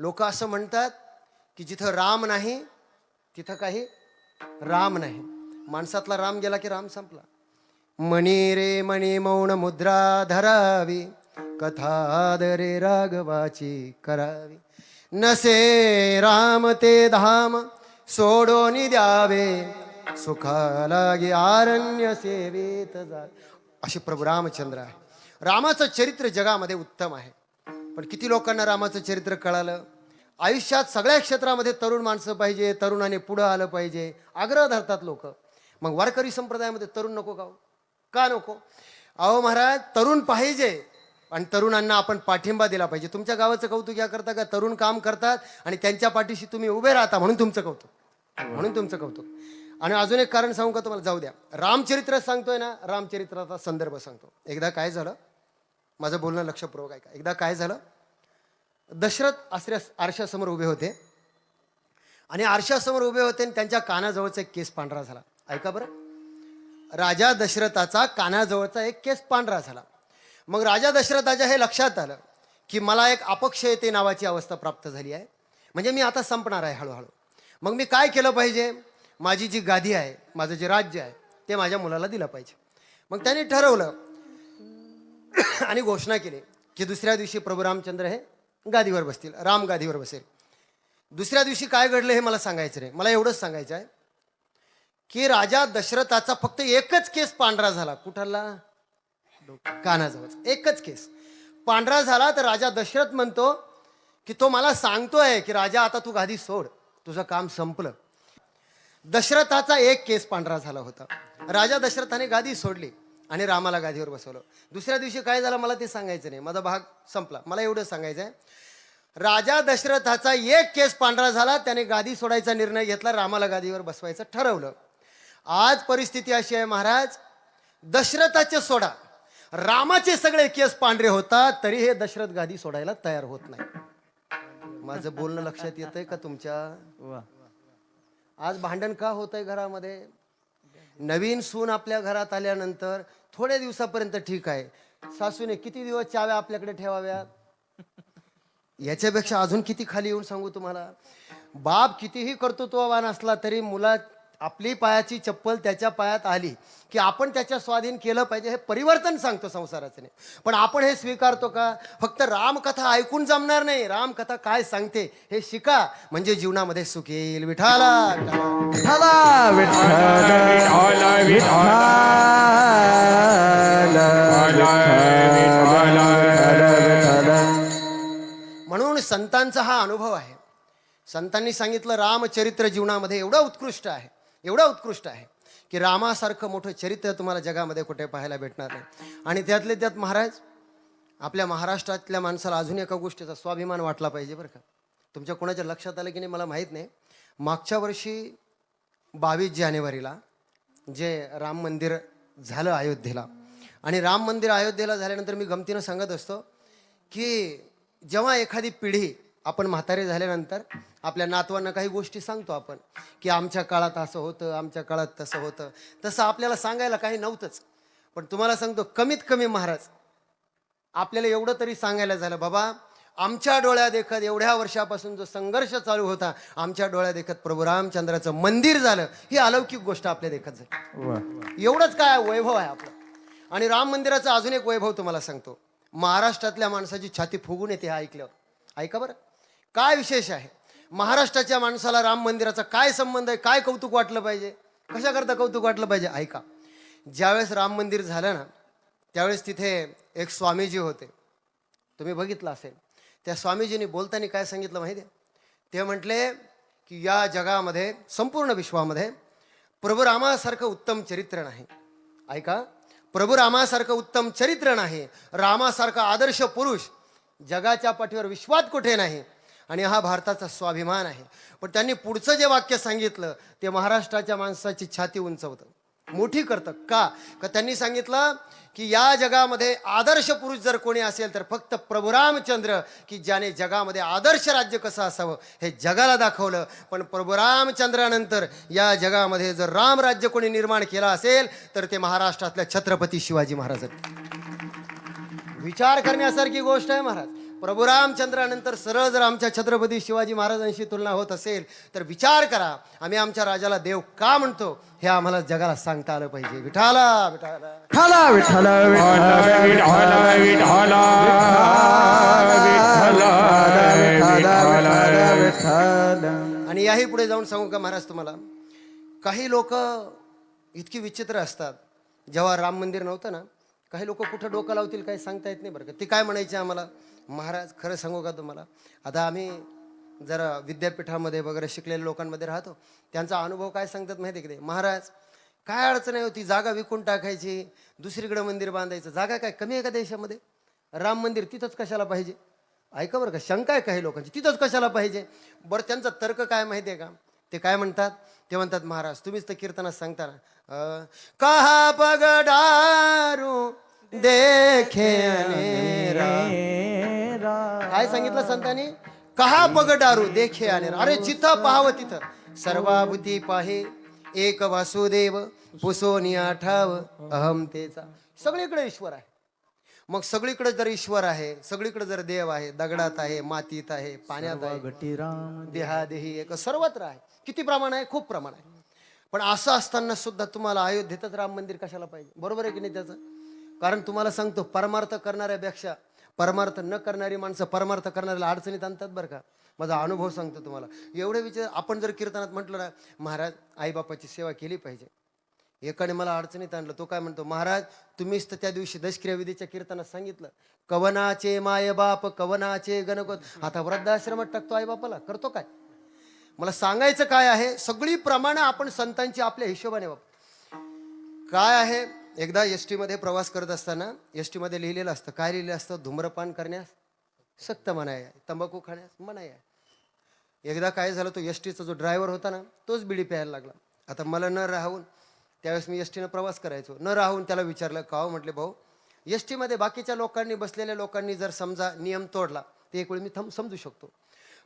लोक असं म्हणतात की जिथं राम नाही तिथं काही राम नाही. माणसातला राम गेला की राम संपला. मणी रे मणी मौन मुद्रा धरावी, कथा दरे राघवाची करावी. नसे राम ते धाम सोडून द्यावे, सुखा लागे आरण्य सेवेत जा. असे प्रभू रामचंद्र आहे. रामाचं चरित्र जगामध्ये उत्तम आहे. पण किती लोकांना रामाचं चरित्र कळालं? आयुष्यात सगळ्या क्षेत्रामध्ये तरुण माणसं पाहिजे, तरुणाने पुढं आलं पाहिजे, आग्रह धरतात लोक. मग वारकरी संप्रदायामध्ये तरुण नको का? का नको? अहो महाराज, तरुण पाहिजे आणि तरुणांना आपण पाठिंबा दिला पाहिजे. तुमच्या गावाचं कौतुक या करता का? तरुण काम करतात आणि त्यांच्या पाठीशी तुम्ही उभे राहता म्हणून तुमचं कौतुक, म्हणून तुमचं कौतुक. आणि अजून एक कारण सांगू का तुम्हाला? जाऊ द्या, रामचरित्र सांगतोय ना, रामचरित्राचा संदर्भ सांगतो. एकदा काय झालं, माझं बोलणं लक्षपूर्वक ऐका. एकदा काय झालं, दशरथ आरशासमोर उभे होते आणि आरशासमोर उभे होते आणि त्यांच्या कानाजवळचा एक केस पांढरा झाला. ऐका बरं, राजा दशरथाचा कानाजवळचा एक केस पांढरा झाला. मग राजा दशरथाच्या हे लक्षात आलं की मला एक अपक्षयते नावाची अवस्था प्राप्त झाली आहे, म्हणजे मी आता संपणार आहे हळूहळू. मग मी काय केलं पाहिजे? माझी जी गादी आहे, माझं जे राज्य आहे ते माझ्या मुलाला दिलं पाहिजे. मग त्यांनी ठरवलं आणि घोषणा केली की दुसऱ्या दिवशी प्रभू रामचंद्र हे गादीवर बसतील, राम गादीवर बसेल. दुसऱ्या दिवशी काय घडलं हे मला सांगायचं नाही, मला एवढंच सांगायचं आहे की राजा दशरथाचा फक्त एकच केस पांढरा झाला. कुठाला? कानाजवळ एकच केस पांढरा झाला. तर राजा दशरथ म्हणतो की तो मला सांगतोय की राजा आता तू गादी सोड, तुझं काम संपलं. दशरथाचा एक केस पांढरा झाला होता. राजा दशरथाने गादी सोडली आणि रामाला गादीवर बसवलं. दुसऱ्या दिवशी काय झालं मला ते सांगायचं नाही, माझा भाग संपला. मला एवढं सांगायचं आहे, राजा दशरथाचा एक केस पांढरा झाला, त्याने गादी सोडायचा निर्णय घेतला, रामाला गादीवर बसवायचं ठरवलं. आज परिस्थिती अशी आहे महाराज, दशरथाचे सोडा, रामाचे सगळे केस पांढरे होतात तरी हे दशरथ गादी सोडायला तयार होत नाही. माझं बोलणं लक्षात येतंय का तुमच्या? आज भांडण का होतंय घरामध्ये? नवीन सून आपल्या घरात आल्यानंतर थोड्या दिवसापर्यंत ठीक आहे, सासूने किती दिवस चाव्या आपल्याकडे ठेवाव्या? याच्यापेक्षा अजून किती खाली येऊन सांगू तुम्हाला. बाप कितीही कर्तृत्ववान असला तरी मुला आपली पायाची चप्पल त्याच्या पायात आली की आपण त्याच्या स्वाधीन केलं पाहिजे. हे परिवर्तन सांगतो संसाराचं नाही. पण आपण हे स्वीकारतो का? फक्त रामकथा ऐकून जमणार नाही, रामकथा काय सांगते हे शिका, म्हणजे जीवनामध्ये सुख येईल. विठाला विठ्ठला विठ्ठला म्हणून संतांचा हा अनुभव आहे. संतांनी सांगितलं रामचरित्र जीवनामध्ये एवढं उत्कृष्ट आहे, एवढं उत्कृष्ट आहे की रामासारखं मोठं चरित्र तुम्हाला जगामध्ये कुठे पाहायला भेटणार नाही. आणि त्यातले त्यात महाराज, आपल्या महाराष्ट्रातल्या माणसाला अजून एका गोष्टीचा स्वाभिमान वाटला पाहिजे बरं का. तुमच्या कोणाच्या लक्षात आलं की नाही मला माहीत नाही, मागच्या वर्षी 22 जानेवारीला जे राम मंदिर झालं अयोध्येला, आणि राम मंदिर अयोध्येला झाल्यानंतर मी गमतीनं सांगत असतो की जेव्हा एखादी पिढी, आपण म्हातारे झाल्यानंतर आपल्या नातवांना काही गोष्टी सांगतो आपण की आमच्या काळात असं होतं, आमच्या काळात तसं होतं, तसं आपल्याला सांगायला काही नव्हतंच. पण तुम्हाला सांगतो, कमीत कमी महाराज आपल्याला एवढं तरी सांगायला झालं, बाबा आमच्या डोळ्या देखत एवढ्या वर्षापासून जो संघर्ष चालू होता, आमच्या डोळ्या देखत प्रभू रामचंद्राचं मंदिर झालं, ही अलौकिक गोष्ट आपल्या देखत झाली. एवढंच काय वैभव आहे आपलं. आणि राम मंदिराचं अजून एक वैभव तुम्हाला सांगतो. महाराष्ट्रातल्या माणसाची छाती फुगून येते हा ऐकल्यावर. ऐका बरं, काय विशेष आहे. महाराष्ट्राच्या माणसाला राम मंदिराचा काय संबंध आहे, काय कौतुक वाटलं पाहिजे, कशाकरता कौतुक वाटलं पाहिजे? ऐका, ज्यावेळेस राम मंदिर झालं ना, त्यावेळेस तिथे एक स्वामीजी होते, तुम्ही बघितलं असेल. त्या स्वामीजींनी बोलताना काय सांगितलं माहिती आहे? ते म्हटले की या जगामध्ये, संपूर्ण विश्वामध्ये प्रभू रामासारखं उत्तम चरित्र नाही. ऐका, प्रभू रामासारखं उत्तम चरित्र नाही, रामासारखा आदर्श पुरुष जगाच्या पाठीवर विश्वात कुठे नाही, आणि हा भारताचा स्वाभिमान आहे. पण त्यांनी पुढचं जे वाक्य सांगितलं ते महाराष्ट्राच्या माणसाची छाती उंचवतं, मोठी करतं. का त्यांनी सांगितलं की या जगामध्ये आदर्श पुरुष जर कोणी असेल तर फक्त प्रभू रामचंद्र, की ज्याने जगामध्ये आदर्श राज्य कसं असावं हे जगाला दाखवलं. पण प्रभू रामचंद्रानंतर या जगामध्ये जर राम राज्य कोणी निर्माण केलं असेल तर ते महाराष्ट्रातल्या छत्रपती शिवाजी महाराज. विचार करण्यासारखी गोष्ट आहे महाराज. प्रभू रामचंद्रानंतर सरळ जर आमच्या छत्रपती शिवाजी महाराजांशी तुलना होत असेल तर विचार करा, आम्ही आमच्या राजाला देव का म्हणतो हे आम्हाला जगाला सांगता आलं पाहिजे. विठाला विठाला विठ्ठल आणि याही पुढे जाऊन सांगू का महाराज तुम्हाला, काही लोक इतकी विचित्र असतात. जेव्हा राम मंदिर नव्हतं ना, काही लोक कुठं डोकं लावतील काही सांगता येत नाही बरं का. ती काय म्हणायची आम्हाला, महाराज खरं सांगू का तुम्हाला, आता आम्ही जरा विद्यापीठामध्ये वगैरे शिकलेल्या लोकांमध्ये राहतो, त्यांचा अनुभव काय सांगतात माहिती आहे की ते, महाराज काय अडचण आहे होती, जागा विकून टाकायची, दुसरीकडे मंदिर बांधायचं, जागा काय कमी आहे का देशामध्ये, राम मंदिर तिथंच कशाला पाहिजे. ऐका बरं का, शंका आहे काही लोकांची, तिथंच कशाला पाहिजे. बरं त्यांचा तर्क काय माहिती आहे का, ते काय म्हणतात, ते म्हणतात महाराज तुम्हीच तर कीर्तनात सांगता ना, कहा पगडारू देखे अनेरा. काय सांगितलं संतांनी, कहा पगडारू देखे अनेरा. अरे जिथं पाहावं तिथं सर्वाभूती पाहे एक वासुदेव पुसोनी आठाव अहम तेचा. सगळीकडे ईश्वर आहे. मग सगळीकडे जर ईश्वर आहे, सगळीकडे जर देव आहे, दगडात आहे, मातीत आहे, पाण्यात आहे, देहादेही एक सर्वत्र आहे. किती प्रमाण आहे, खूप प्रमाण आहे. पण असं असताना सुद्धा तुम्हाला अयोध्येतच राम मंदिर कशाला पाहिजे, बरोबर आहे की नाही त्याचं. कारण तुम्हाला सांगतो, परमार्थ करणाऱ्यापेक्षा परमार्थ न करणारी माणसं परमार्थ करणाऱ्याला अडचणीत आणतात बरं का. माझा अनुभव सांगतो तुम्हाला. एवढे विचार आपण जर कीर्तनात म्हटलं ना, महाराज आईबापाची सेवा केली पाहिजे, एकाने मला अडचणीत आणलं, तो काय म्हणतो, महाराज तुम्हीच तर त्या दिवशी दशक्रिया विधीच्या कीर्तनात सांगितलं, कवनाचे मायबाप कवनाचे गणगोत, आता वृद्धाश्रमात टाकतो आईबापाला, करतो काय. मला सांगायचं काय आहे, सगळी प्रमाणे आपण संतांची आपल्या हिशोबाने काय आहे. एकदा एसटी मध्ये प्रवास करत असताना एसटी मध्ये लिहिलेलं असतं, काय लिहिलेलं असतं, धूम्रपान करण्यास सक्त मनाई आहे, तंबाखू खाण्यास मनाई आहे. एकदा काय झालं, तो एसटीचा जो ड्रायव्हर होता ना, तोच बिडी प्यायला लागला. आता मला न राहून, त्यावेळेस मी एसटीनं प्रवास करायचो, न राहून त्याला विचारलं, का हो म्हटले, भाऊ एसटी मध्ये बाकीच्या लोकांनी बसलेल्या लोकांनी जर समजा नियम तोडला ते एक वेळ मी समजू शकतो,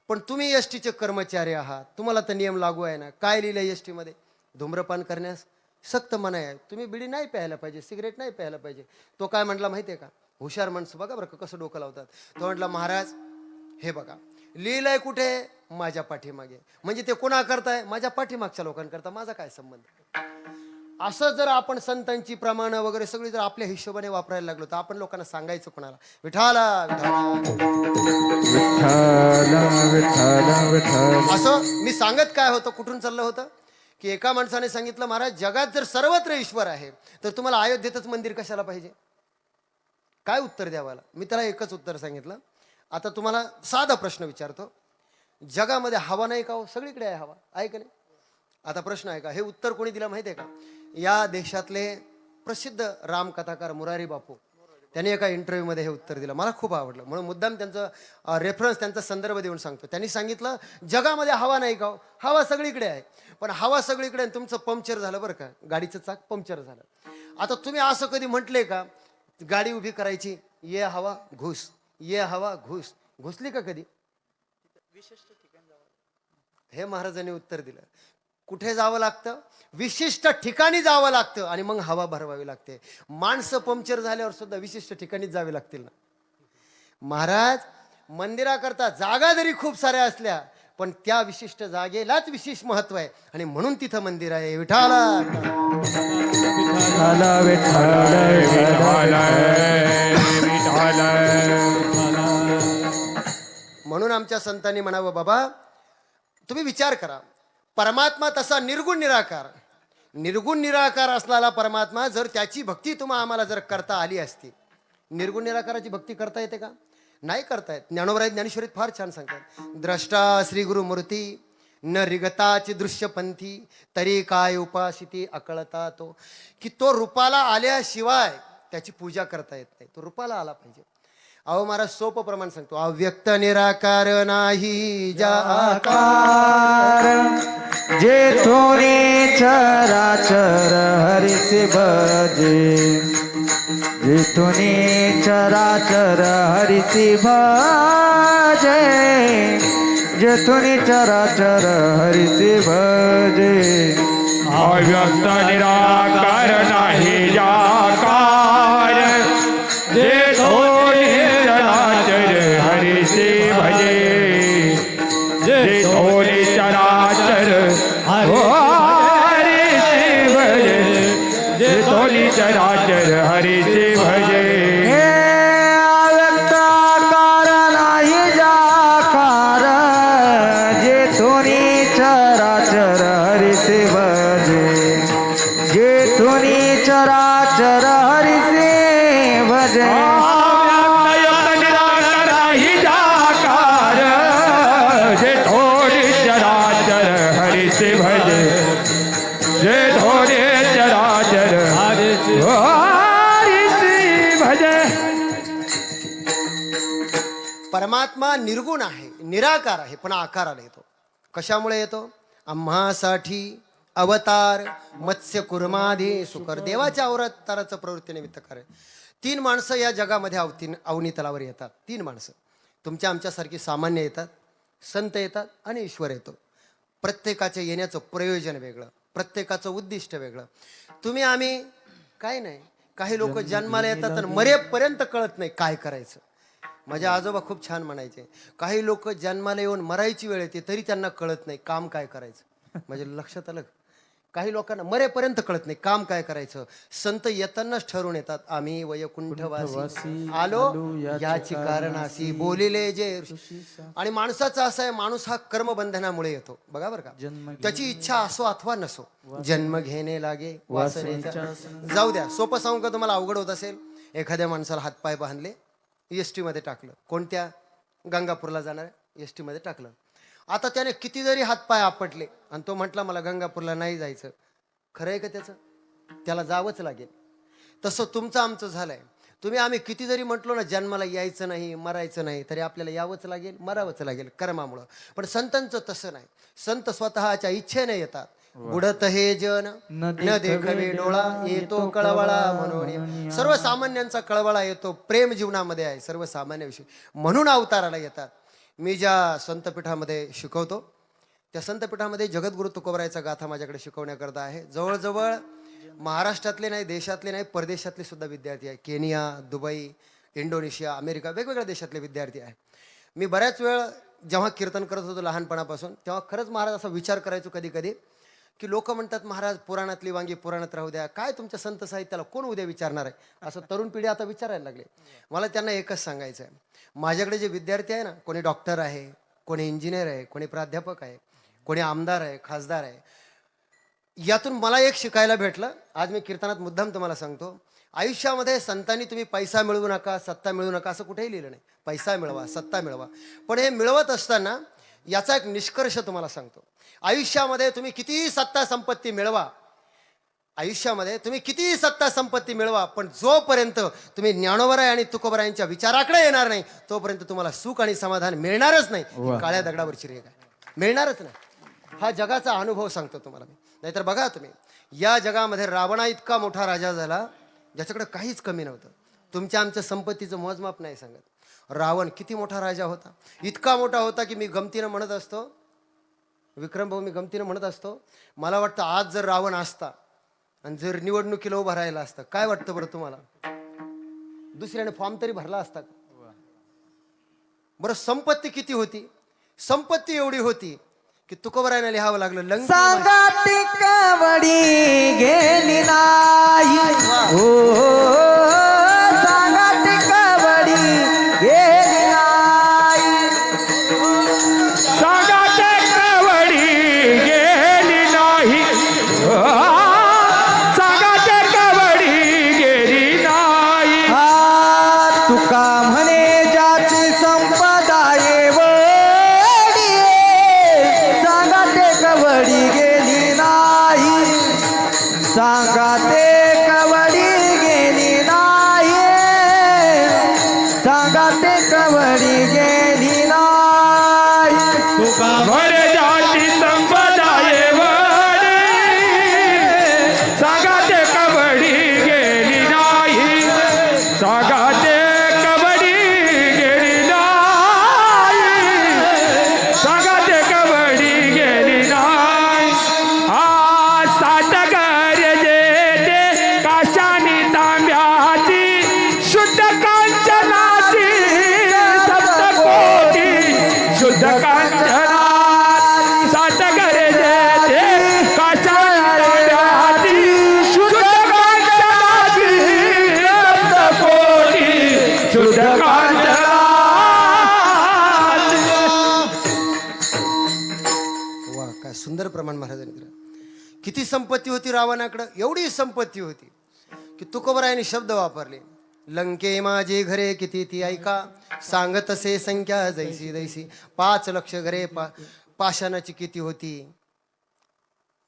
पण तुम्ही एसटीचे कर्मचारी आहात, तुम्हाला तर नियम लागू आहे ना. काय लिहिलंय एसटी मध्ये, धूम्रपान करण्यास सक्त मनाई आहे, तुम्ही बिडी नाही प्यायला पाहिजे, सिगरेट नाही प्यायला पाहिजे. तो काय म्हटला माहितीये का, हुशार माणसं बघा बरं कसं डोकं लावतात. तो म्हटला, महाराज हे बघा लिहिलंय कुठे, माझ्या पाठीमागे. म्हणजे ते कोणा करताय, माझ्या पाठीमागच्या लोकांकरता, माझा काय संबंध. असं जर आपण संतांची प्रमाण वगैरे सगळी जर आपल्या हिशोबाने वापरायला लागलो तर आपण लोकांना सांगायचं कोणाला, विठाला असं. मी सांगत काय होतं, कुठून चाललं होतं की एका माणसाने सांगितलं, महाराज जगात जर सर्वत्र ईश्वर आहे तर तुम्हाला अयोध्येतच मंदिर कशाला पाहिजे. काय उत्तर द्यावाला. मी त्याला एकच उत्तर सांगितलं. आता तुम्हाला साधा प्रश्न विचारतो, जगामध्ये हवा नाही का हो, सगळीकडे आहे हवा, आहे का नाही. आता प्रश्न आहे का, हे उत्तर कोणी दिलं माहिती आहे का, या देशातले प्रसिद्ध रामकथाकार मुरारी बापू, त्यांनी एका इंटरव्ह्यूमध्ये हे उत्तर दिलं. मला खूप आवडलं, म्हणून मुद्दाम त्यांचं रेफरन्स, त्यांचा संदर्भ देऊन सांगतो. त्यांनी सांगितलं, जगामध्ये हवा नाही का, हवा सगळीकडे आहे, पण हवा सगळीकडे आणि तुमचं पंक्चर झालं बरं का, गाडीचं चाक पंक्चर झालं. आता तुम्ही असं कधी म्हटले का, गाडी उभी करायची, ये हवा घुस, ये हवा घुस, घुसली का कधी. विशिष्ट ठिकाणी जावं, हे महाराजांनी उत्तर दिलं. कुठे जावं लागतं, विशिष्ट ठिकाणी जावं लागतं आणि मग हवा भरवावी लागते. माणसं पंक्चर झाल्यावर सुद्धा विशिष्ट ठिकाणीच जावे लागतील ना. महाराज मंदिराकरता जागा जरी खूप साऱ्या असल्या पण त्या विशिष्ट जागेलाच विशेष महत्व आहे आणि म्हणून तिथं मंदिर आहे. विठाला म्हणून आमच्या संतांनी म्हणावं, बाबा तुम्ही विचार करा, परमात्मा तसा निर्गुण निराकार, निर्गुण निराकार असलेला परमात्मा जर त्याची भक्ती तुम्हाला आम्हाला जर करता आली असती, निर्गुण निराकाराची भक्ती करता येते का, नाही करता येत. ज्ञानोबराय ज्ञानेश्वरीत फार छान सांगतात, द्रष्टा श्री गुरुमूर्ती न रिगताची दृश्यपंथी तरी काय उपासिती अकळता तो, की तो रूपाला आल्याशिवाय त्याची पूजा करता येत नाही, तो रूपाला आला पाहिजे. अहो महाराज सोपं प्रमाण सांगतो, अव्यक्त निराकार नाही जा आकार, जे थोरे चराचर हरिसे भजे, जे तुने चराचर हरिसे भजे, जे तुने चराचर हरिसे भजे. अव्यक्त निराकार नाही जाकार, जे थोरे चराचर हरि हा निर्गुण आहे, निराकार आहे, पण आकाराला येतो. कशामुळे येतो? आम्हासाठी अवतार मत्स्य कुर्माधी सुकर, देवाच्या अवताराचं प्रवृत्ती निमित्त कार्य. 3 माणसं या जगामध्ये अवनी तलावर येतात. 3 माणसं तुमच्या आमच्यासारखी सामान्य येतात, संत येतात आणि ईश्वर येतो. प्रत्येकाच्या येण्याचं प्रयोजन वेगळं, प्रत्येकाचं उद्दिष्ट वेगळं. तुम्ही आम्ही काय नाही, काही लोक जन्माला येतात आणि मरेपर्यंत कळत नाही काय करायचं. माझे आजोबा खूप छान म्हणायचे, काही लोक जन्माला येऊन मरायची वेळ येते तरी त्यांना कळत नाही काम काय करायचं. म्हणजे लक्षात आलं, काही लोकांना मरेपर्यंत कळत नाही काम काय करायचं. संत येतानाच ठरवून येतात, आम्ही वैकुंठवासी आलो याची कारणासी बोलिले जे. आणि माणसाचा असं आहे, माणूस हा कर्मबंधनामुळे येतो. बघा बरं का, त्याची इच्छा असो अथवा नसो, जन्म घेणे लागे वासनेच्या. जाऊ द्या, सोपं सांगू का तुम्हाला, अवघड होत असेल. एखाद्या माणसाला हातपाय बांधले, एसटी मध्ये टाकलं, कोणत्या गंगापूरला जाणार एसटी मध्ये टाकलं. आता त्याने किती जरी हातपाय आपटले आणि तो म्हटला मला गंगापूरला नाही जायचं, खरं आहे का त्याचं? त्याला जावंच लागेल. तसं तुमचं आमचं झालंय. तुम्ही आम्ही किती जरी म्हटलो ना जन्माला यायचं नाही, मरायचं नाही, तरी आपल्याला यावंच लागेल, मरावंच लागेल कर्मामुळं. पण संतांचं तसं नाही. संत स्वतःच्या इच्छेने येतात. बुडत हे जन न देखवे डोळा, येतो कळवळा म्हणून. सर्वसामान्यांचा कळवळा येतो, प्रेम जीवनामध्ये आहे सर्वसामान्य विषय, म्हणून अवताराला येतात. मी ज्या संतपीठामध्ये शिकवतो त्या संतपीठामध्ये जगद्गुरु तुकोबरायचा गाथा माझ्याकडे शिकवण्याकरता आहे. जवळजवळ महाराष्ट्रातले नाही, देशातले नाही, परदेशातले सुद्धा विद्यार्थी आहे. केनिया, दुबई, इंडोनेशिया, अमेरिका, वेगवेगळ्या देशातले विद्यार्थी आहे. मी बऱ्याच वेळ जेव्हा कीर्तन करत होतो लहानपणापासून, तेव्हा खरंच महाराज असा विचार करायचो कधी कधी की लोक म्हणतात महाराज पुराणातली वांगी पुराणात राहू द्या, काय तुमच्या संत साहित्याला कोण उद्या विचारणार आहे, असं तरुण पिढी आता विचारायला लागले. मला त्यांना एकच सांगायचं आहे, माझ्याकडे जे विद्यार्थी आहे ना, कोणी डॉक्टर आहे, कोणी इंजिनियर आहे, कोणी प्राध्यापक आहे, कोणी आमदार आहे, खासदार आहे, यातून मला एक शिकायला भेटलं. आज मी कीर्तनात मुद्दाम तुम्हाला सांगतो, आयुष्यामध्ये संतांनी तुम्ही पैसा मिळवू नका, सत्ता मिळवू नका असं कुठेही लिहिलं नाही. पैसा मिळवा, सत्ता मिळवा, पण हे मिळवत असताना याचा एक निष्कर्ष तुम्हाला सांगतो. आयुष्यामध्ये तुम्ही कितीही सत्ता संपत्ती मिळवा, आयुष्यामध्ये तुम्ही कितीही सत्ता संपत्ती मिळवा, पण जोपर्यंत तुम्ही ज्ञानोबराय आणि तुकोबरायांच्या विचाराकडे येणार नाही तोपर्यंत तुम्हाला सुख आणि समाधान मिळणारच नाही. काळ्या दगडावरची रेघ आहे, मिळणारच नाही. हा जगाचा अनुभव सांगतो तुम्हाला मी. नाहीतर बघा तुम्ही, या जगामध्ये रावणा इतका मोठा राजा झाला ज्याच्याकडे काहीच कमी नव्हतं. तुमच्या आमच्या संपत्तीचं मोजमाप नाही सांगत. रावण किती मोठा राजा होता, इतका मोठा होता की मी गमतीनं म्हणत असतो, विक्रम भाऊ, मी गमतीनं म्हणत असतो, मला वाटतं आज जर रावण असता आणि जर निवडणुकीला उभा राहिला असता, काय वाटतं बरं तुम्हाला, दुसऱ्याने फॉर्म तरी भरला असता का? बरं, संपत्ती किती होती? संपत्ती एवढी होती की तुकोबरायला लिहावं लागलं, सांगाती कवडी गेली नाही, हो सांगाती कवडी गेली नाही, सांगाते कवडी गेली नाही, सांगाते कवडी गेली नाही. तुका म्हणे ज्याची संपदा एवढी, सांगाते कवडी गेली नाही, सांगाते कवडी गेली नाही, सांगाते कवडी गेली नाही. तुका म्हणे ज्याची संपदा एवढी, सांगाते कवडी गेली नाही, सांगाते कवडी गेली नाही, सांगाते कवडी गेली नाही. हा सात गरजेचे काशानी तांब्याची, शुद्ध कांचनाची सप्तकोटी, शुद्ध कांचना सात गरजेचे काशानी तांब्याची, शुद्ध कांचनाची सप्तकोटी, शुद्ध कांचनाची. वा, काय सुंदर प्रमाण महाराजांनी दिलं. किती संपत्ती होती रावणाकडं, एवढी संपत्ती होती की तुकोबरायांनी शब्द वापरले, लंके माझे घरे किती ती ऐका, सांगतसे संख्या जैसी दैसी. 5 लक्ष घरे, पाषाणाची किती होती,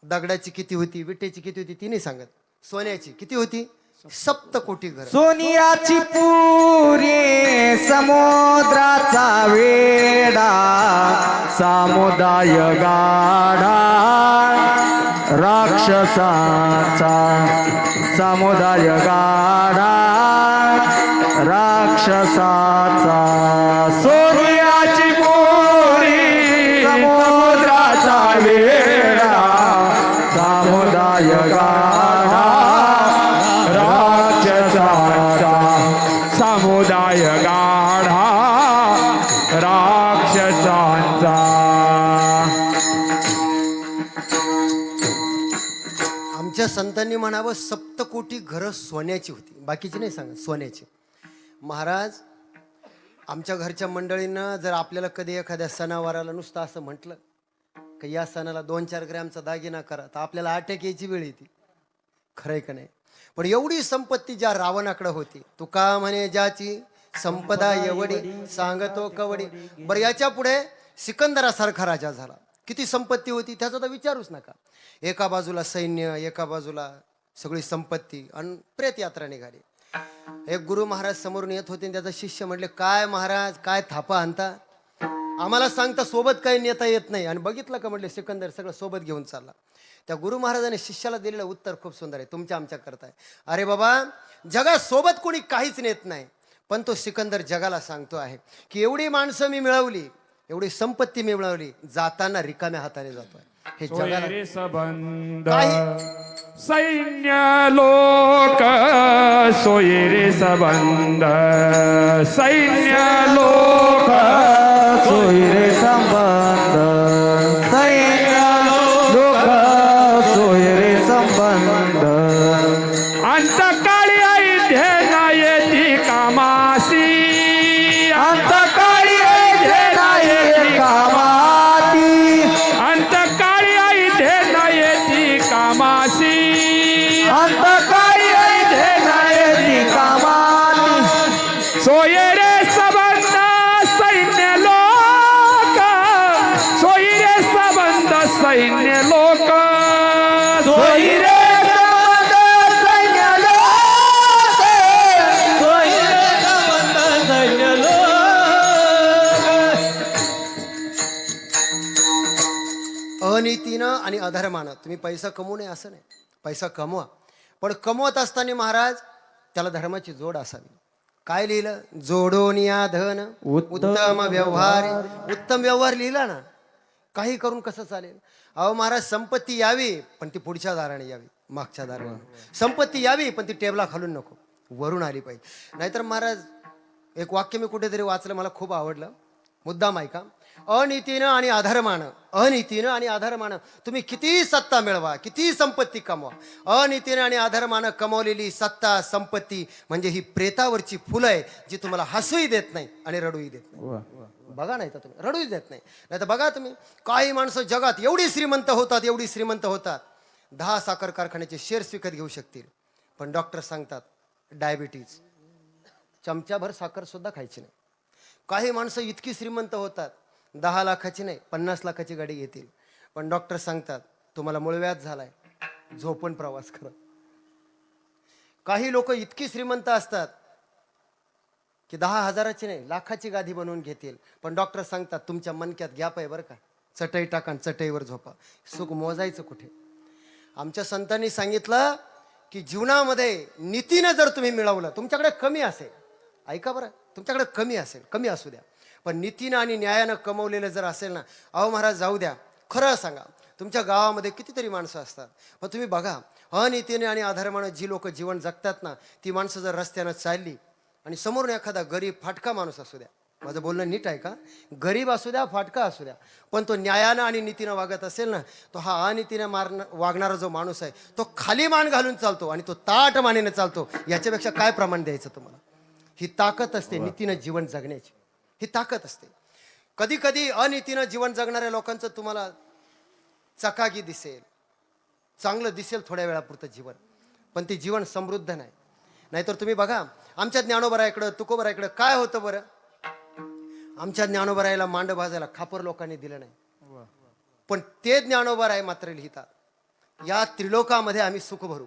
दगडाची किती होती, विटेची किती होती ती नाही सांगत, सोन्याची किती होती, सप्तकोटी घर. सोनियाची पुरी समुद्राचा वेडा समुदाय गाढा राक्षसाचा समुदाय गाढा राक्षसाचा सोनियाची पुरी समुद्राचा वेडा समुदाय गाढा राक्षसाचा समुदाय गाढा राक्षसांचा. आमच्या संतांनी म्हणावं सप्तकोटी घरं सोन्याची होती, बाकीची नाही सांगत, सोन्याची. महाराज आमच्या घरच्या मंडळींना जर आपल्याला कधी एखाद्या सणावाराला नुसतं असं म्हटलं की या सणाला 2-4 ग्रॅमचा दागिना करा, तर आपल्याला अटॅक यायची वेळ येते. खरंय का नाही? पण एवढी संपत्ती ज्या रावणाकडे होती, तुका म्हणे ज्याची संपदा एवढी सांगतो कवडी. बरं, याच्या पुढे सिकंदरासारखा राजा झाला. किती संपत्ती होती त्याचा तर विचारूच नका. एका बाजूला सैन्य, एका बाजूला सगळी संपत्ती, आणि प्रेत यात्रा निघाली. एक गुरु महाराज समोरून येत होते, त्याचा शिष्य म्हटले, काय महाराज काय थापा आणता, आम्हाला सांगता सोबत काही नेता येत नाही. आणि बघितलं का म्हटले, सिकंदर सगळं सोबत घेऊन चालला. त्या गुरु महाराजाने शिष्याला दिलेलं उत्तर खूप सुंदर आहे, तुमच्या आमच्या करताय. अरे बाबा, जगात सोबत कोणी काहीच नेत नाही, पण तो सिकंदर जगाला सांगतो आहे की एवढी माणसं मी मिळवली, एवढी संपत्ती मी मिळवली, जाताना रिकाम्या हाताने जातोय. हे जगाला सोयरे संबंध काही सैन्य लोक सोयरे संबंध सैन्य लोक सोयरे संबंध सैन्य लोक सोयरे संबंध अंतकाळी ऐध्ये नायती कामासी अंतकाळी ऐध्ये कामाती अंतकाळी ऐध्ये नायती कामासी अंतकाळी ऐध्ये कामाती सोयरे संबंध सैन्य लोक सोयरे संबंध सैन्य लोक सोयरे संबंध सैन्य लोक सोयरे संबंध सैन्य लोक अनितीनं आणि अधर्मानं तुम्ही पैसा कमवू नये असं नाही, पैसा कमवा, पण कमवत असताना महाराज त्याला धर्माची जोड असावी. काय लिहिलं? जोडून या धन उत्तम व्यवहार. उत्तम व्यवहार लिहिला ना, काही करून कसं चालेल? अहो महाराज, संपत्ती यावी पण ती पुढच्या दाराने यावी, मागच्या दाराने. संपत्ती यावी पण ती टेबला खालून नको, वरून आली पाहिजे. नाहीतर महाराज, एक वाक्य मी कुठेतरी वाचलं, मला खूप आवडलं, मुद्दाम ऐका. अनितीनं आणि अधर्मानं, अनितीनं आणि अधर्मानं तुम्ही किती सत्ता मिळवा, किती संपत्ती कमवा, अनितीनं आणि अधर्मानं कमवलेली सत्ता संपत्ती म्हणजे ही प्रेतावरची फुलं आहे, जी तुम्हाला हसूही देत नाही आणि रडूही देत नाही. बघा, नाही तर तुम्ही रडूही देत नाही. नाही तर बघा तुम्ही, काही माणसं जगात एवढी श्रीमंत होतात, एवढी श्रीमंत होतात, 10 साखर कारखान्याचे शेअर्स विकत घेऊ शकतील, पण डॉक्टर सांगतात डायबिटीज, चमच्याभर साखर सुद्धा खायची नाही. काही माणसं इतकी श्रीमंत होतात, 10 लाखाची नाही 50 लाखाची गाडी घेतील, पण डॉक्टर सांगतात तुम्हाला मूळव्याध झालाय, झोपून प्रवास करा. काही लोक इतकी श्रीमंत असतात की 10,000ची नाही लाखाची गादी बनवून घेतील, पण डॉक्टर सांगतात तुमच्या मनक्यात गॅप आहे बरं का, चटई टाका, चटईवर झोपा. सुख मोजायचं कुठे? आमच्या संतांनी सांगितलं की जीवनामध्ये नीतीनं जर तुम्ही मिळवलं, तुमच्याकडे कमी असेल, ऐका बरं, तुमच्याकडे कमी असेल, कमी असू द्या, पण नीतीनं आणि न्यायानं कमवलेलं जर असेल ना, अहो महाराज जाऊ द्या, खरं सांगा, तुमच्या गावामध्ये कितीतरी माणसं असतात, पण तुम्ही बघा, अनितीने आणि अधर्मानं जी लोक जीवन जगतात ना, ती माणसं जर रस्त्यानं चालली आणि समोरून एखादा गरीब फाटका माणूस असू द्या, माझं बोलणं नीट आहे का, गरीब असू द्या, फाटका असू द्या, पण तो न्यायानं आणि नीतीनं वागत असेल ना, तो हा अनितीनं वागणारा जो माणूस आहे, तो खाली मान घालून चालतो आणि तो ताट मानेनं चालतो. याच्यापेक्षा काय प्रमाण द्यायचं तुम्हाला? ही ताकद असते नीतीनं जीवन जगण्याची, ही ताकद असते. कधी कधी अनितीनं जीवन जगणाऱ्या लोकांचं तुम्हाला चकाकी दिसेल, चांगलं दिसेल थोड्या वेळापुरतं जीवन, पण ते जीवन समृद्ध नाही. नाहीतर तुम्ही बघा, आमच्या ज्ञानोबरायाकडं, तुकोबरायाकडं काय होतं बरं? आमच्या ज्ञानोबरायाला मांड भाजायला खापर लोकांनी दिलं नाही, पण ते ज्ञानोबराय मात्र लिहितात, या त्रिलोकामध्ये आम्ही सुख भरू.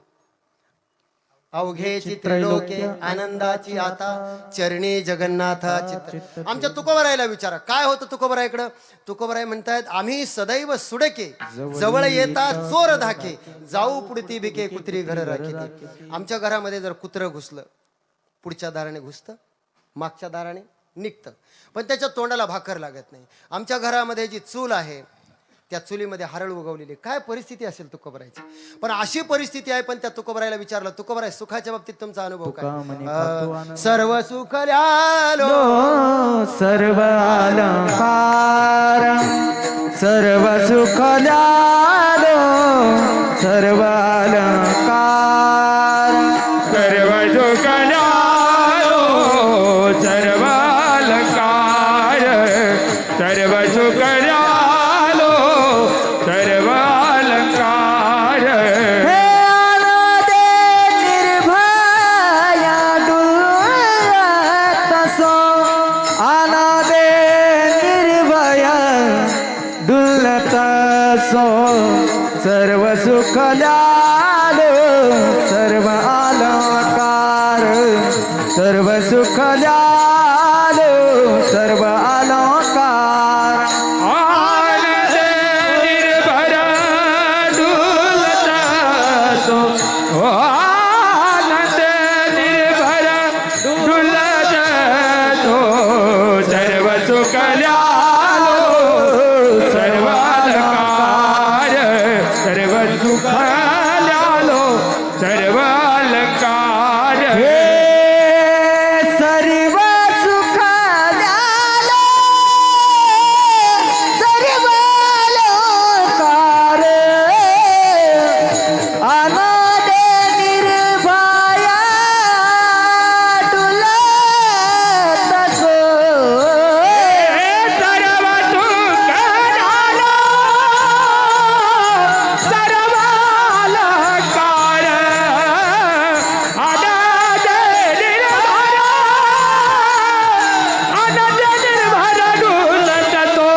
अवघे चित्रलोके आनंदाची आता चरणी जगन्नाथा चित्र. आमच्या तुकोबरायला विचारा काय होतं तुकोबरायकडं. तुकोबराय म्हणतायत आम्ही सदैव सुडके जवळ येता चोर धाके जाऊ पुढती बिके कुत्री घर राखीते. आमच्या घरामध्ये जर कुत्र घुसलं पुढच्या दाराने घुसतं मागच्या दाराने निघतं पण त्याच्या तोंडाला भाकर लागत नाही. आमच्या घरामध्ये जी चूल आहे त्या चुलीमध्ये हरळ उगवलेली. काय परिस्थिती असेल तुकोबरायची. पण अशी परिस्थिती आहे पण त्या तुकोबरायला विचारलं तुकोबराय सुखाच्या बाबतीत तुमचा अनुभव काय. सर्व सुख ल्यालो सर्व अलंकार सर्व सुख ल्यालो सर्व अलंकार सर्व सुखल्यालो सर्व अलंकार सर्व सुखल्यालो सर्व अलंकार. हे आनंदे निर्भया डुलतसो आनंदे निर्भया डुलतसो सर्व सुख ल्यालो सर्व अलंकार सर्व सुख ल्यालो सर्व अलंकार. आनंद निर्भर डुलतो आनंद निर्भर डुलतो सर्व सुखल्यालो सर्व अलंकार सर्व सुखल्यालो सर्व अलंकार. हे सर्व सुख ल्यालो सर्व अलंकार आनंदे निर्भया डुलतसो सर्व सुखल्यालो सर्व अलंकार आनंद निर्भर डुलतो.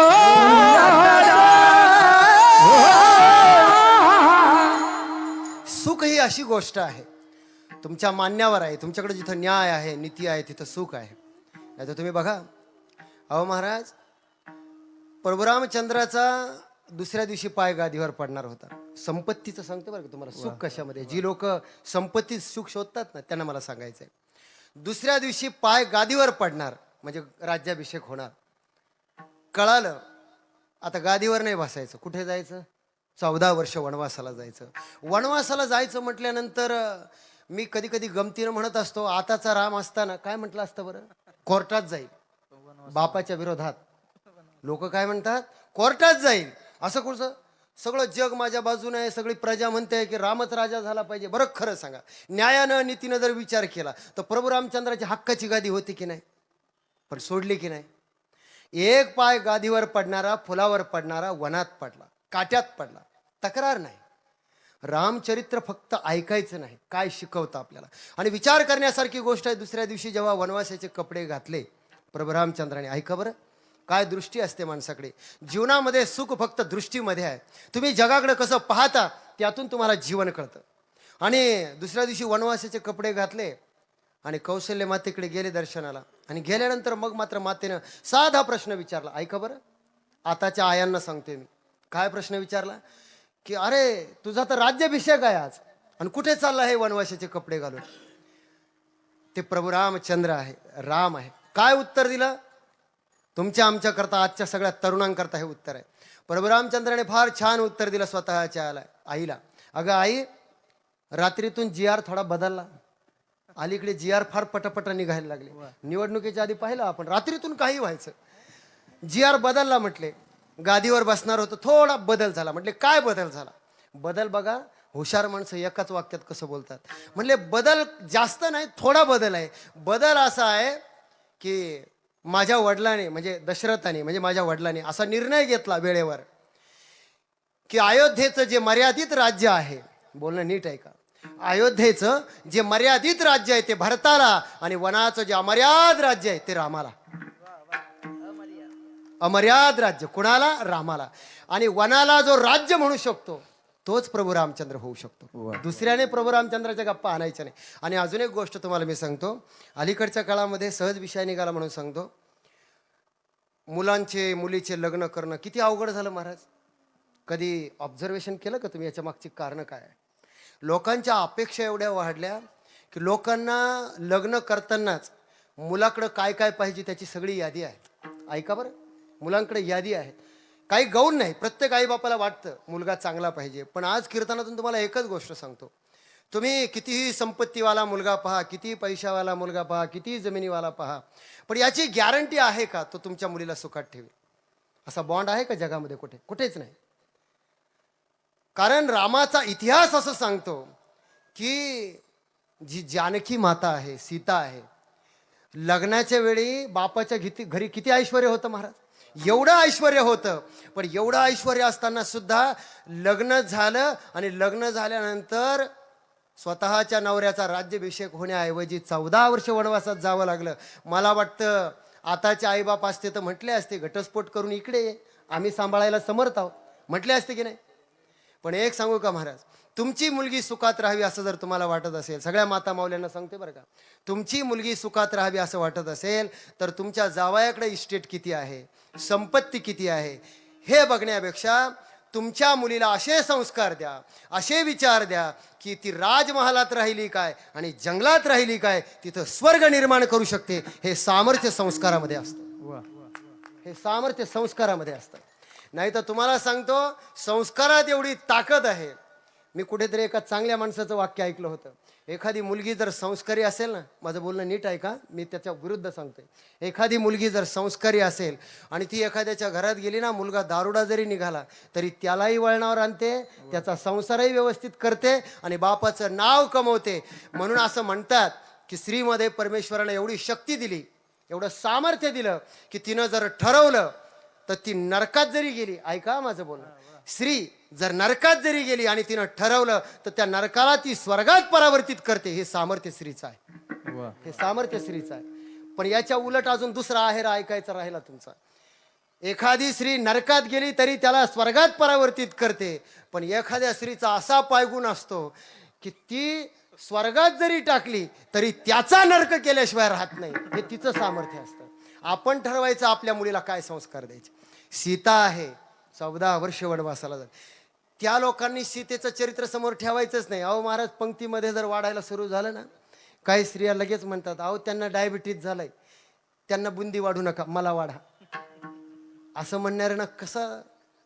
सुख ही अशी गोष्ट आहे तुमच्या मान्यावर आहे. तुमच्याकडे जिथं न्याय आहे नीती आहे तिथं सुख आहे. नाही तर तुम्ही बघा अहो महाराज प्रभुरामचंद्राचा दुसऱ्या दिवशी पाय गादीवर पडणार होता. संपत्तीचं सांगतो बरं का तुम्हाला सुख कशामध्ये. जी लोक संपत्तीत सुख शोधतात ना त्यांना मला सांगायचंय दुसऱ्या दिवशी पाय गादीवर पडणार म्हणजे राज्याभिषेक होणार. कळालं आता गादीवर नाही बसायचं कुठे जायचं 14 वर्ष वनवासाला जायचं. वनवासाला जायचं म्हटल्यानंतर मी कधी कधी गमतीनं म्हणत असतो आताचा राम असताना काय म्हटलं असतं बरं कोर्टात जाईल बापाच्या विरोधात. लोक काय म्हणतात कोर्टात जाईल. असं कुठचं सगळं जग माझ्या बाजूने आहे सगळी प्रजा म्हणते की रामच राजा झाला पाहिजे. बरं खरं सांगा न्यायानं नीतीनं जर विचार केला तर प्रभू रामचंद्राची हक्काची गादी होती की नाही पण सोडली की नाही. एक पाय गादीवर पडणारा फुलावर पडणारा वनात पडला काट्यात पडला तक्रार नाही. रामचरित्र फक्त ऐकायचं नाही काय शिकवतं आपल्याला. आणि विचार करण्यासारखी गोष्ट आहे. दुसऱ्या दिवशी जेव्हा वनवासाचे कपडे घातले प्रभू रामचंद्राने ऐका बरं काय दृष्टी असते माणसाकडे. जीवनामध्ये सुख फक्त दृष्टीमध्ये आहे. तुम्ही जगाकडे कसं पाहता त्यातून तुम्हाला जीवन कळतं. आणि दुसऱ्या दिवशी वनवासाचे कपडे घातले आणि कौशल्य मातेकडे गेले दर्शनाला. आणि गेल्यानंतर मग मात्र मातेनं साधा प्रश्न विचारला. ऐका बरं आताच्या आयांना सांगते मी काय प्रश्न विचारला की अरे तुझा तर राज्याभिषेक आहे आज आणि कुठे चालला हे वनवासाचे कपडे घालून. ते प्रभू रामचंद्र आहे राम आहे. काय उत्तर दिलं तुमच्या आमच्याकरता आजच्या सगळ्या तरुणांकरता हे उत्तर आहे. प्रभू रामचंद्राने फार छान उत्तर दिलं स्वतःच्या आईला. अगं आई रात्रीतून जी.आर थोडा बदलला. अलीकडे जी.आर फार पटपट निघायला लागले. निवडणुकीच्या आधी पाहिलं आपण रात्रीतून काही व्हायचं. जी.आर बदलला म्हटले. गादीवर बसणार होतं थोडा बदल झाला. म्हटले काय बदल झाला. बदल बघा हुशार माणसं एकाच वाक्यात कसं बोलतात. म्हणले बदल जास्त नाही थोडा बदल आहे. बदल असा आहे की माझ्या वडिलांनी म्हणजे दशरथाने म्हणजे माझ्या वडिलांनी असा निर्णय घेतला वेळेवर की अयोध्येचं जे मर्यादित राज्य आहे बोलणं नीट आहे का अयोध्येचं जे मर्यादित राज्य आहे ते भरताला आणि वनाचं जे अमर्याद राज्य आहे ते रामाला. अमर्याद राज्य कुणाला रामाला. आणि वनाला जो राज्य म्हणू शकतो तोच प्रभू रामचंद्र होऊ शकतो. दुसऱ्याने प्रभू रामचंद्राच्या गप्पा आणायच्या नाही. आणि अजून एक गोष्ट तुम्हाला मी सांगतो, अलीकडच्या काळामध्ये सहज विषय निघाला म्हणून सांगतो, मुलीचे लग्न करणं किती अवघड झालं महाराज. कधी ऑब्झर्वेशन केलं का तुम्ही याच्या मागची कारणं काय आहे? लोकांच्या अपेक्षा एवढ्या वाढल्या की लोकांना लग्न करतानाच मुलाकडं काय काय पाहिजे त्याची सगळी यादी आहे. ऐका बरं, मुलांकडे यादी आहे, काही गौण नाही. प्रत्येक आईबापाला वाटतं मुलगा चांगला पाहिजे. पण आज कीर्तनातून तुम्हाला एकच गोष्ट सांगतो, तुम्ही कितीही संपत्तीवाला मुलगा पहा, कितीही पैशावाला मुलगा पहा, कितीही जमिनीवाला पहा, पण याची गॅरंटी आहे का तो तुमच्या मुलीला सुखात ठेवेल? असा बॉन्ड आहे का जगामध्ये? कुठेच नाही. कारण रामाचा इतिहास असं सांगतो की जी जानकी माता आहे, सीता आहे, लग्नाच्या वेळी बापाच्या घरी किती ऐश्वर होतं महाराज? एवढं ऐश्वर होतं. पण एवढं ऐश्वर असताना सुद्धा लग्न झालं आणि लग्न झाल्यानंतर स्वतःच्या नवऱ्याचा राज्याभिषेक होण्याऐवजी 14 वर्ष वनवासात जावं लागलं. मला वाटतं आताचे आईबाप असते तर म्हटले असते, घटस्फोट करून इकडे ये, आम्ही सांभाळायला समर्थ आहोत, म्हटले असते की नाही? पण एक सांगू का महाराज, तुमची मुलगी सुखात राहावी असं जर तुम्हाला वाटत असेल, सगळ्या माता माऊल्यांना सांगते बरं का, तुमची मुलगी सुखात राहावी असं वाटत असेल तर तुमच्या जावयाकडे इस्टेट किती आहे, संपत्ती किती आहे, हे बघण्यापेक्षा तुमच्या मुलीला असे संस्कार द्या, असे विचार द्या की ती राजमहालात राहिली काय आणि जंगलात राहिली काय, तिथं स्वर्ग निर्माण करू शकते. हे सामर्थ्य संस्कारामध्ये असतं. हे सामर्थ्य संस्कारामध्ये असतं. नाही तर तुम्हाला सांगतो, संस्कारात एवढी ताकद आहे. मी कुठेतरी एका चांगल्या माणसाचं वाक्य ऐकलं होतं, एखादी मुलगी जर संस्कारी असेल ना, माझं बोलणं नीट आहे का, मी त्याच्या विरुद्ध सांगतोय, एखादी मुलगी जर संस्कारी असेल आणि ती एखाद्याच्या घरात गेली ना, मुलगा दारुडा जरी निघाला तरी त्यालाही वळणावर आणते, त्याचा संसारही व्यवस्थित करते आणि बापाचं नाव कमवते. म्हणून असं म्हणतात की स्त्रीमध्ये परमेश्वराने एवढी शक्ती दिली, एवढं सामर्थ्य दिलं की तिनं जर ठरवलं तर ती नरकात जरी गेली, ऐका माझं बोलणं, स्त्री जर नरकात जरी गेली आणि तिनं ठरवलं तर त्या नरकाला ती स्वर्गात परावर्तित करते. हे सामर्थ्य स्त्रीचं आहे. हे सामर्थ्य स्त्रीचं आहे. पण याच्या उलट अजून दुसरा आहेर ऐकायचा राहिला तुमचा. एखादी स्त्री नरकात गेली तरी त्याला स्वर्गात परावर्तित करते, पण एखाद्या स्त्रीचा असा पायगुण असतो की ती स्वर्गात जरी टाकली तरी त्याचा नरक केल्याशिवाय राहत नाही. हे तिचं सामर्थ्य असतं. आपण ठरवायचं आपल्या मुलीला काय संस्कार द्यायचे. सीता आहे, 14 वर्ष वनवासाला जात. त्या लोकांनी सीतेचं चरित्र समोर ठेवायचंच नाही. अहो महाराज, पंक्तीमध्ये जर वाढायला सुरू झालं ना, काही स्त्रिया लगेच म्हणतात, अहो त्यांना डायबिटीज झालंय, त्यांना बुंदी वाढू नका, मला वाढा. असं म्हणणाऱ्यांना कसं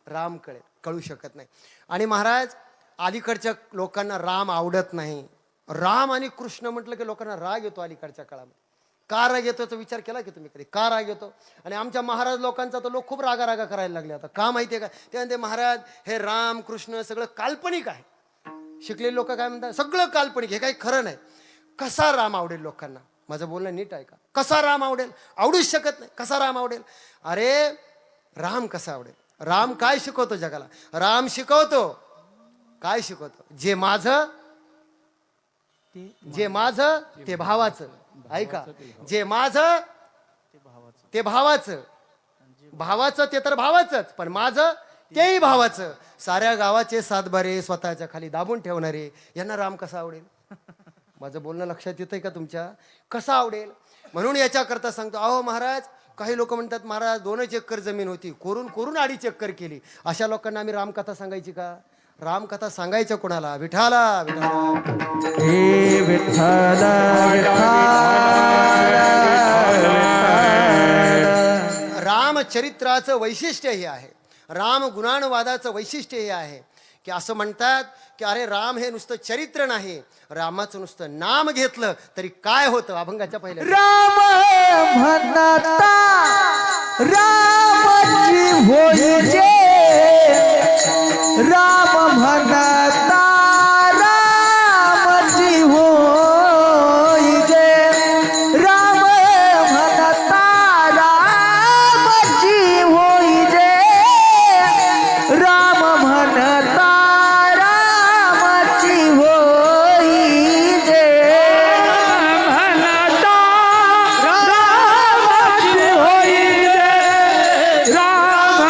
राम कळू शकत नाही. आणि महाराज, अलीकडच्या लोकांना राम आवडत नाही. राम आणि कृष्ण म्हटलं की लोकांना राग येतो. अलीकडच्या काळामध्ये का राग येतो याचा विचार केला की तुम्ही कधी? का राग येतो? आणि आमच्या महाराज लोकांचा तर लोक खूप रागा करायला लागले आता. का माहितीये का? ते म्हणते महाराज हे राम कृष्ण सगळं काल्पनिक आहे. शिकलेले लोक काय म्हणतात, सगळं काल्पनिक, हे काही खरं नाही. कसा राम आवडेल लोकांना? माझं बोलणं नीट आहे का? कसा राम आवडेल? आवडूच शकत नाही. कसा राम आवडेल? अरे राम कसा आवडेल? राम काय शिकवतो जगाला? राम शिकवतो, काय शिकवतो? जे माझं ते भावाचं. ऐका, जे माझं ते भावाचं, भावाचं ते तर भावाचंच, पण माझं तेही भावाचं. साऱ्या गावाचे सातबारे स्वतःच्या खाली दाबून ठेवणारे यांना राम कसा आवडेल? माझं बोलणं लक्षात येतंय का तुमच्या? कसा आवडेल? म्हणून याच्याकरता सांगतो. अहो महाराज, काही लोक म्हणतात महाराज 2 एकर जमीन होती, कोरून 2.5 एकर केली. अशा लोकांना आम्ही रामकथा सांगायची का? रामकथा सांगायचं कोणाला? विठाला. हे विठ्ठल रामचरित्राचं वैशिष्ट्य हे आहे, राम गुणानुवादाचं वैशिष्ट्य हे आहे की असं म्हणतात की अरे राम हे नुसतं चरित्र नाही, रामाचं नुसतं नाम घेतलं तरी काय होतं? अभंगाच्या पहिल्या राम म्हणता रामजी होई जे, राम म्हणता रामजी होई जे, राम म्हणता रामजी होई जे, राम म्हणता रामजी होई जे, रामाची होई रे, राम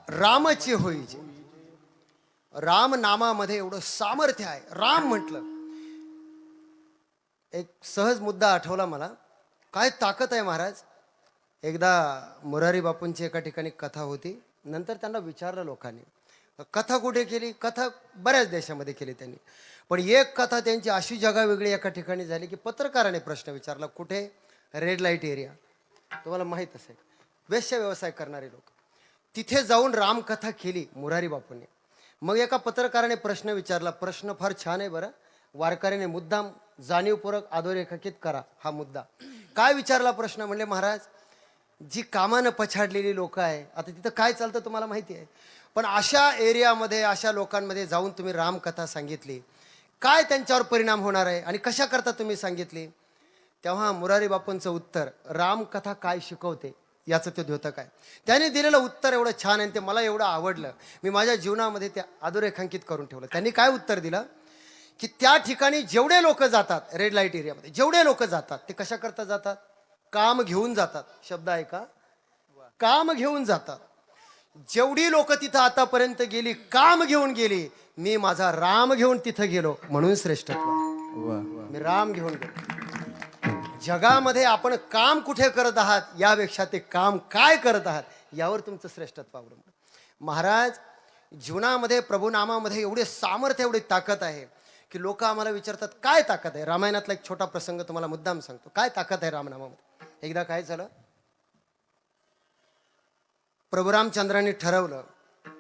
रामचे होईजे. राम नामामध्ये एवढं सामर्थ्य आहे. राम म्हटलं, एक सहज मुद्दा आठवला मला. काय ताकद आहे महाराज. एकदा मोरारी बापूंची एका ठिकाणी कथा होती. नंतर त्यांना विचारलं लोकांनी, कथा कुठे केली? कथा बऱ्याच देशामध्ये केली त्यांनी, पण एक कथा त्यांची अशी जगा वेगळी एका ठिकाणी झाली की पत्रकाराने प्रश्न विचारला, कुठे? रेड लाईट एरिया, तुम्हाला माहीत असेल, वेश्या व्यवसाय करणारे लोक. तिथे जाऊन रामकथा केली मोरारी बापूंनी. मग एका पत्रकाराने प्रश्न विचारला. प्रश्न फार छान आहे बरं, वारकऱ्याने मुद्दाम जाणीवपूर्वक अधोरेखित करा हा मुद्दा. काय विचारला प्रश्न? म्हणले, महाराज, जी कामानं पछाडलेली लोक आहे, आता तिथं काय चालतं तुम्हाला माहिती आहे, पण अशा एरियामध्ये अशा लोकांमध्ये जाऊन तुम्ही रामकथा सांगितली, काय त्यांच्यावर परिणाम होणार आहे आणि कशा करता तुम्ही सांगितली? तेव्हा मुरारी बापूंचं उत्तर, रामकथा काय शिकवते याचं ते द्योतक आहे. त्याने दिलेलं उत्तर एवढं छान आहे, ते मला एवढं आवडलं, मी माझ्या जीवनामध्ये ते अधोरेखांकित करून ठेवलं. त्यांनी काय उत्तर दिलं की त्या ठिकाणी जेवढे लोक जातात रेड लाईट एरियामध्ये, जेवढे लोक जातात ते कशा करता जातात? काम घेऊन जातात. शब्द आहे का? काम घेऊन जातात. जेवढी लोक तिथं आतापर्यंत गेली काम घेऊन गेली, मी माझा राम घेऊन तिथं गेलो म्हणून श्रेष्ठत्व. मी राम घेऊन गेलो. जगामध्ये आपण काम कुठे करत आहात यापेक्षा ते काम काय करत आहात यावर तुमचं श्रेष्ठत्व अवलंबून. महाराज, जीवनामध्ये प्रभुनामामध्ये एवढे सामर्थ्य, एवढी ताकद आहे की लोक आम्हाला विचारतात काय ताकद आहे. रामायणातला एक छोटा प्रसंग तुम्हाला मुद्दाम सांगतो, काय ताकद आहे रामनामामध्ये. एकदा काय झालं, प्रभू रामचंद्रांनी ठरवलं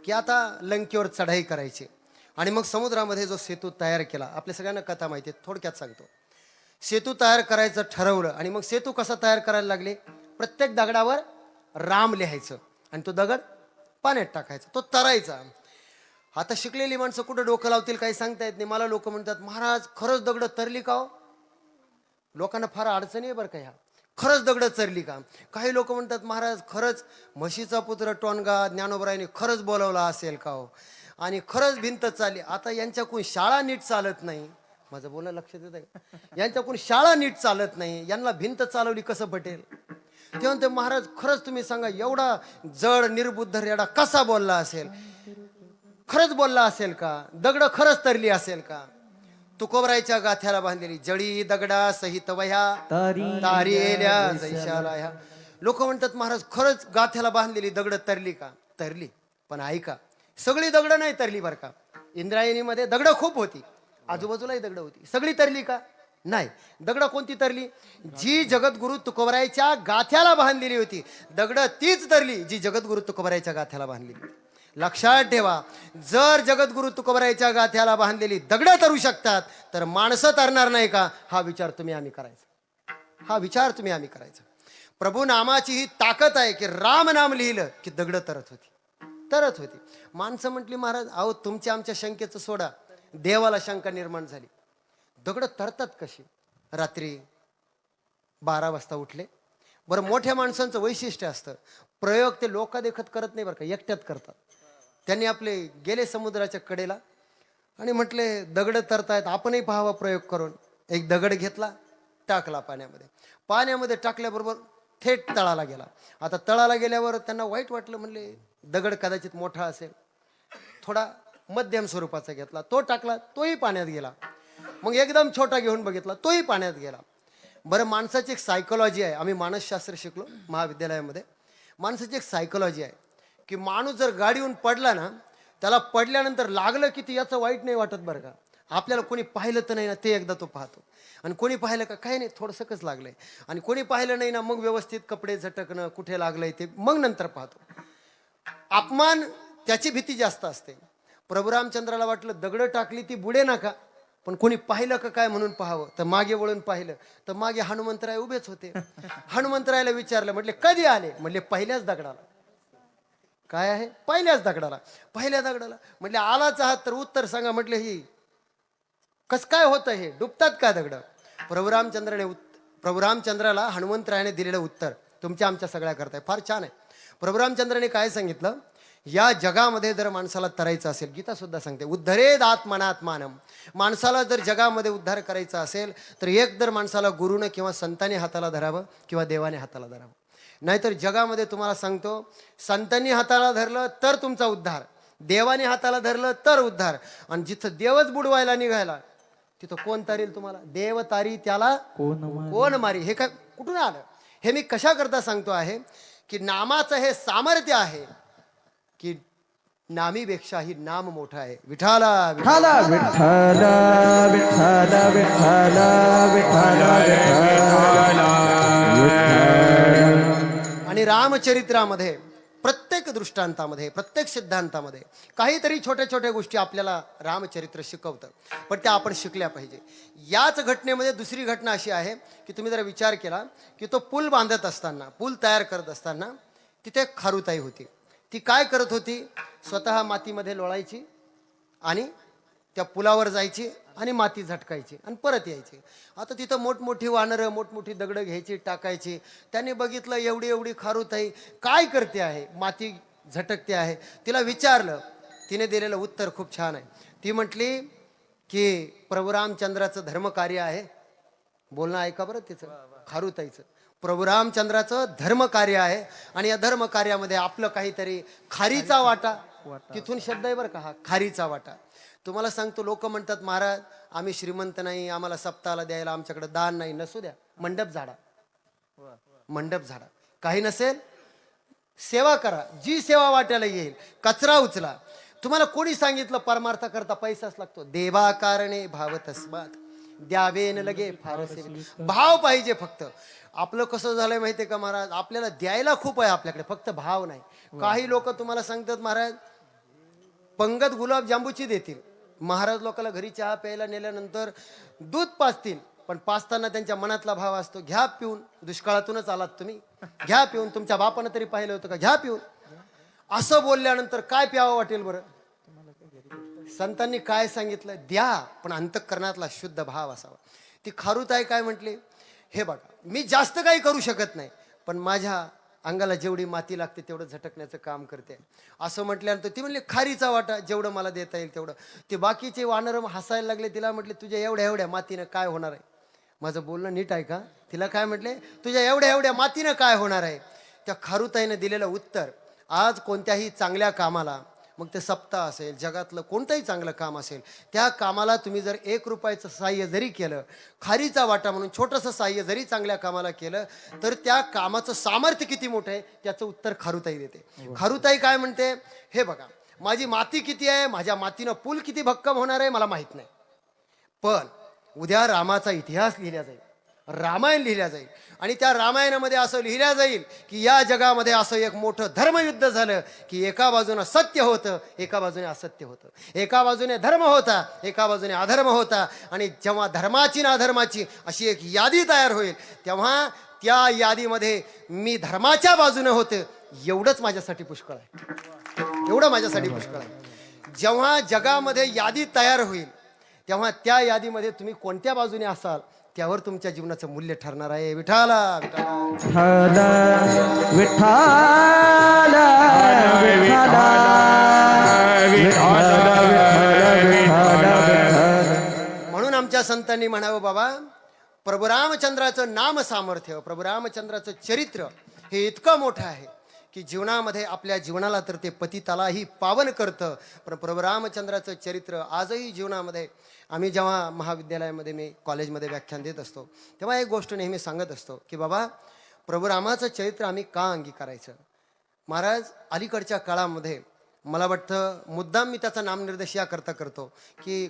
की आता लंकेवर चढाई करायची आणि मग समुद्रामध्ये जो सेतू तयार केला, आपल्या सगळ्यांना कथा माहिती आहे, थोडक्यात सांगतो. सेतू तयार करायचं ठरवलं आणि मग सेतू कसा तयार करायला लागले, प्रत्येक दगडावर राम लिहायचं आणि तो दगड पाण्यात टाकायचा, तो तरायचा. आता शिकलेली माणसं कुठं डोकं लावतील काही सांगता येत नाही. मला लोक म्हणतात, महाराज खरंच दगड तरली का हो? लोकांना फार अडचणी आहे बरं का ह्या, खरंच दगड चरली का? काही लोक म्हणतात, महाराज खरंच म्हशीचा पुत्र टोनगा ज्ञानोबरायांनी खरंच बोलवला असेल का हो? आणि खरंच भिंत चालली. आता यांच्याकडून शाळा नीट चालत नाही. माझं बोलणं लक्षात येत आहे? यांच्याकडून शाळा नीट चालत नाही, यांना भिंत चालवली कसं पटेल? ते म्हणते, महाराज खरंच तुम्ही सांगा, एवढा जड निर्बुद्ध रेडा कसा बोलला असेल? खरंच बोलला असेल का? दगड खरंच तरली असेल का? तुकोबरायच्या गाथ्याला बांधलेली जडी दगडा सहित वह्या तारी येल्या जैशाला ह्या. लोक म्हणतात, महाराज खरंच गाथ्याला बांधलेली दगड तरली का? तरली, पण ऐका, सगळी दगड नाही तरली बरं का. इंद्रायणीमध्ये दगड खूप होती, आजूबाजूलाही दगड होती, सगळी तरली का? नाही. दगड कोणती तरली? जी जगद्गुरु तुकोबरायच्या गाथ्याला बांधलेली होती दगड तीच तरली जी जगद्गुरु तुकोबरायच्या गाथ्याला बांधलेली. लक्षात ठेवा, जर जगद्गुरु तुकोबरायच्या गाथ्याला बांधलेली दगड तरू शकतात तर माणसं तरणार नाही का? हा विचार तुम्ही आम्ही करायचा, हा विचार तुम्ही आम्ही करायचा. प्रभू नामाची ही ताकद आहे की राम नाम लिहिलं की दगड तरत होती, तरत होती. माणसं म्हटली, महाराज अहो तुमच्या आमच्या शंकेचं सोडा, देवाला शंका निर्माण झाली, दगड तरतात कशी? रात्री 12 वाजता उठले. बरं, मोठ्या माणसांचं वैशिष्ट्य असतं, प्रयोग ते लोक देखत करत नाही बरं का, एकट्यात करतात. त्यांनी आपले गेले समुद्राच्या कडेला आणि म्हटले दगड तरतायत, आपणही पाहावा प्रयोग करून. एक दगड घेतला, टाकला पाण्यामध्ये. पाण्यामध्ये टाकल्याबरोबर थेट तळाला गेला. आता तळाला गेल्यावर त्यांना वाईट वाटलं, म्हणले दगड कदाचित मोठा असेल, थोडा मध्यम स्वरूपाचा घेतला, तो टाकला, तोही पाण्यात गेला. मग एकदम छोटा घेऊन बघितला, तोही पाण्यात गेला. बरं, माणसाची एक सायकोलॉजी आहे, आम्ही मानसशास्त्र शिकलो महाविद्यालयामध्ये. माणसाची एक सायकोलॉजी आहे की माणूस जर गाडीहून पडला ना, त्याला पडल्यानंतर लागलं की याचं वाईट नाही वाटत बरं का. आपल्याला कोणी पाहिलं तर नाही ना, ते एकदा तो पाहतो. आणि कोणी पाहिलं का, काही नाही थोडंसंच लागलंय. आणि कोणी पाहिलं नाही ना, मग व्यवस्थित कपडे झटकणं, कुठे लागलंय ते मग नंतर पाहतो. अपमान त्याची भीती जास्त असते. प्रभू रामचंद्राला वाटलं दगड टाकली ती बुडे नका, पण कोणी पाहिलं का काय म्हणून पाहावं. तर मागे वळून पाहिलं तर मागे हनुमंतराय उभेच होते. हनुमंतरायला विचारलं, म्हटले कधी आले? म्हणले पहिल्याच दगडाला. काय आहे? पहिल्याच दगडाला. पहिल्या दगडाला. म्हटले आलाच आहात तर उत्तर सांगा. म्हटले ही कस काय होतं, हे डुबतात का दगड? प्रभू रामचंद्राला हनुमंतरायाने दिलेलं उत्तर तुमच्या आमच्या सगळ्या करताय फार छान आहे. प्रभू रामचंद्राने काय सांगितलं, या जगामध्ये जर माणसाला तरायचं असेल, गीता सुद्धा सांगते, उद्धरेद आत्मनात्मानम. माणसाला जर जगामध्ये उद्धार करायचा असेल तर एक तर माणसाला गुरुने किंवा संतांनी हाताला धरावं किंवा देवाने हाताला धरावं. नाहीतर जगामध्ये तुम्हाला सांगतो, संतांनी हाताला धरलं तर तुमचा उद्धार, देवाने हाताला धरलं तर उद्धार. आणि जिथं देवच बुडवायला निघायला तिथं कोण तारील तुम्हाला? देव तारी त्याला कोण मारी. हे काय कुठून आलं? हे मी कशा करता सांगतो आहे की नामाचं हे सामर्थ्य आहे की नामीपेक्षाही नाम मोठा आहे. विठाला विठाला विठाला विठाला विठाला विठाला आणि रामचरित्रामध्ये प्रत्येक दृष्टांतामध्ये, प्रत्येक सिद्धांतामध्ये काहीतरी छोट्या छोट्या गोष्टी आपल्याला रामचरित्र शिकवतं, पण त्या आपण शिकल्या पाहिजे. याच घटनेमध्ये दुसरी घटना अशी आहे की तुम्ही जरा विचार केला की तो पूल बांधत असताना, पूल तयार करत असताना तिथे खारुताई होती. ती काय करत होती? स्वतः मातीमध्ये लोळायची आणि त्या पुलावर जायची आणि माती झटकायची आणि परत यायची. आता तिथं मोठमोठी वानरं, मोठमोठी दगडं घ्यायची, टाकायची. त्याने बघितलं एवढी एवढी खारुताई काय करते आहे, माती झटकते आहे. तिला विचारलं, तिने दिलेलं उत्तर खूप छान आहे. ती म्हटली की प्रभू रामचंद्राचं धर्मकार्य आहे. बोलणं ऐका बरं तिचं, खारुताईचं. प्रभू रामचंद्राचं धर्मकार्य आहे आणि या धर्मकार्यामध्ये आपलं काहीतरी खारीचा वाटा, तिथून शब्द आहे बरं का हा, खारीचा वाटा. तुम्हाला सांगतो, लोक म्हणतात महाराज आम्ही श्रीमंत नाही, आम्हाला सप्ताहाला द्यायला आमच्याकडे दान नाही. नसू द्या, मंडप झाडा, मंडप झाडा. काही नसेल सेवा करा, जी सेवा वाट्याला येईल. कचरा उचला. तुम्हाला कोणी सांगितलं परमार्थ करता पैसाच लागतो? देवा कारणे भाव तस्मात द्यावेन लगे फारसे. भाव पाहिजे फक्त. आपलं कसं झालंय माहितीये का महाराज, आपल्याला द्यायला खूप आहे आपल्याकडे, फक्त भाव नाही. काही लोक तुम्हाला सांगतात महाराज पंगत गुलाबजांबूची देतील, महाराज लोकांना घरी चहा प्यायला नेल्यानंतर दूध पाजतील, पण पाजताना त्यांच्या मनातला भाव असतो घ्या पिऊन, दुष्काळातूनच आलात तुम्ही, घ्या पिऊन, तुमच्या बापानं तरी पाहिलं होतं का, घ्या पिऊन. असं बोलल्यानंतर काय प्यावं वाटेल बरं? संतांनी काय सांगितलं? द्या, पण अंतःकरणातला शुद्ध भाव असावा. ती खारुताई काय म्हटली? हे बघा, मी जास्त काही करू शकत नाही, पण माझ्या अंगाला जेवढी माती लागते तेवढं झटकण्याचं काम करते. असं म्हटल्यानंतर ती म्हणली खारीचा वाटा, जेवढं मला देता येईल तेवढं. ते बाकीचे वानर हसायला लागले. तिला म्हटले तुझ्या एवढ्या एवढ्या मातीनं काय होणार आहे? माझं बोलणं नीट आहे का? तिला काय म्हटले? तुझ्या एवढ्या एवढ्या मातीनं काय होणार आहे? त्या खारुताईनं दिलेलं उत्तर, आज कोणत्याही चांगल्या कामाला, मग ते सप्ताह असेल, जगातलं कोणतंही चांगलं काम असेल, त्या कामाला तुम्ही जर 1 रुपयाचं साह्य जरी केलं, खारीचा वाटा म्हणून छोटंसं साह्य जरी चांगल्या कामाला केलं, तर त्या कामाचं सामर्थ्य किती मोठं आहे त्याचं उत्तर खारुताई देते. खारुताई काय म्हणते? हे बघा, माझी माती किती आहे, माझ्या मातीनं पूल किती भक्कम होणार आहे मला माहित नाही, पण उद्या रामाचा इतिहास लिहिला जाईल, रामायण लिहिल्या जाईल. आणि त्या रामायणामध्ये असं लिहिल्या जाईल की या जगामध्ये असं एक मोठं धर्मयुद्ध झालं की एका बाजूने सत्य होतं, एका बाजूने असत्य होतं, एका बाजूने धर्म होता, एका बाजूने अधर्म होता. आणि जेव्हा धर्माची ना अधर्माची अशी एक यादी तयार होईल, तेव्हा त्या यादीमध्ये मी धर्माच्या बाजूने होते, एवढंच माझ्यासाठी पुष्कळ आहे, एवढं माझ्यासाठी पुष्कळ आहे. जेव्हा जगामध्ये यादी तयार होईल, तेव्हा त्या यादीमध्ये तुम्ही कोणत्या बाजूने असाल त्यावर तुमच्या जीवनाचं मूल्य ठरणार आहे. विठाला विठाला विठाला म्हणून आमच्या संतांनी म्हणावं, बाबा प्रभू रामचंद्राचं नाम सामर्थ्य, प्रभू रामचंद्राचं चरित्र हे इतकं मोठं आहे की जीवनामध्ये आपल्या जीवनाला तर ते पतितालाही पावन करतं. पण प्रभू रामचंद्राचं चरित्र आजही जीवनामध्ये, आम्ही जेव्हा महाविद्यालयामध्ये, मी कॉलेजमध्ये व्याख्यान देत असतो, तेव्हा एक गोष्ट नेहमी सांगत असतो की बाबा प्रभू रामाचं चरित्र आम्ही का अंगीकारायचं? महाराज अलीकडच्या काळामध्ये मला वाटतं, मुद्दाम मी त्याचा नामनिर्देश याकरता करतो की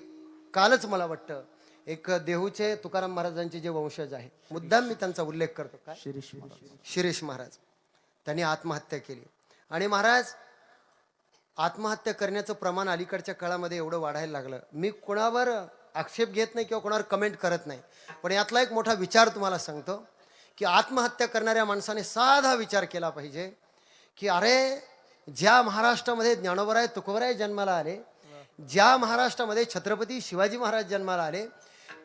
कालच मला वाटतं एक देहूचे तुकाराम महाराजांचे जे वंशज आहे, मुद्दाम मी त्यांचा उल्लेख करतो. काय? शिरीष महाराज. त्यांनी आत्महत्या केली. आणि महाराज आत्महत्या करण्याचं प्रमाण अलीकडच्या काळामध्ये एवढं वाढायला लागलं. मी कोणावर आक्षेप घेत नाही किंवा कोणावर कमेंट करत नाही, पण यातला एक मोठा विचार तुम्हाला सांगतो की आत्महत्या करणाऱ्या माणसाने साधा विचार केला पाहिजे की अरे, ज्या महाराष्ट्रामध्ये ज्ञानोबराय तुकोबराय जन्माला आले, ज्या महाराष्ट्रामध्ये छत्रपती शिवाजी महाराज जन्माला आले,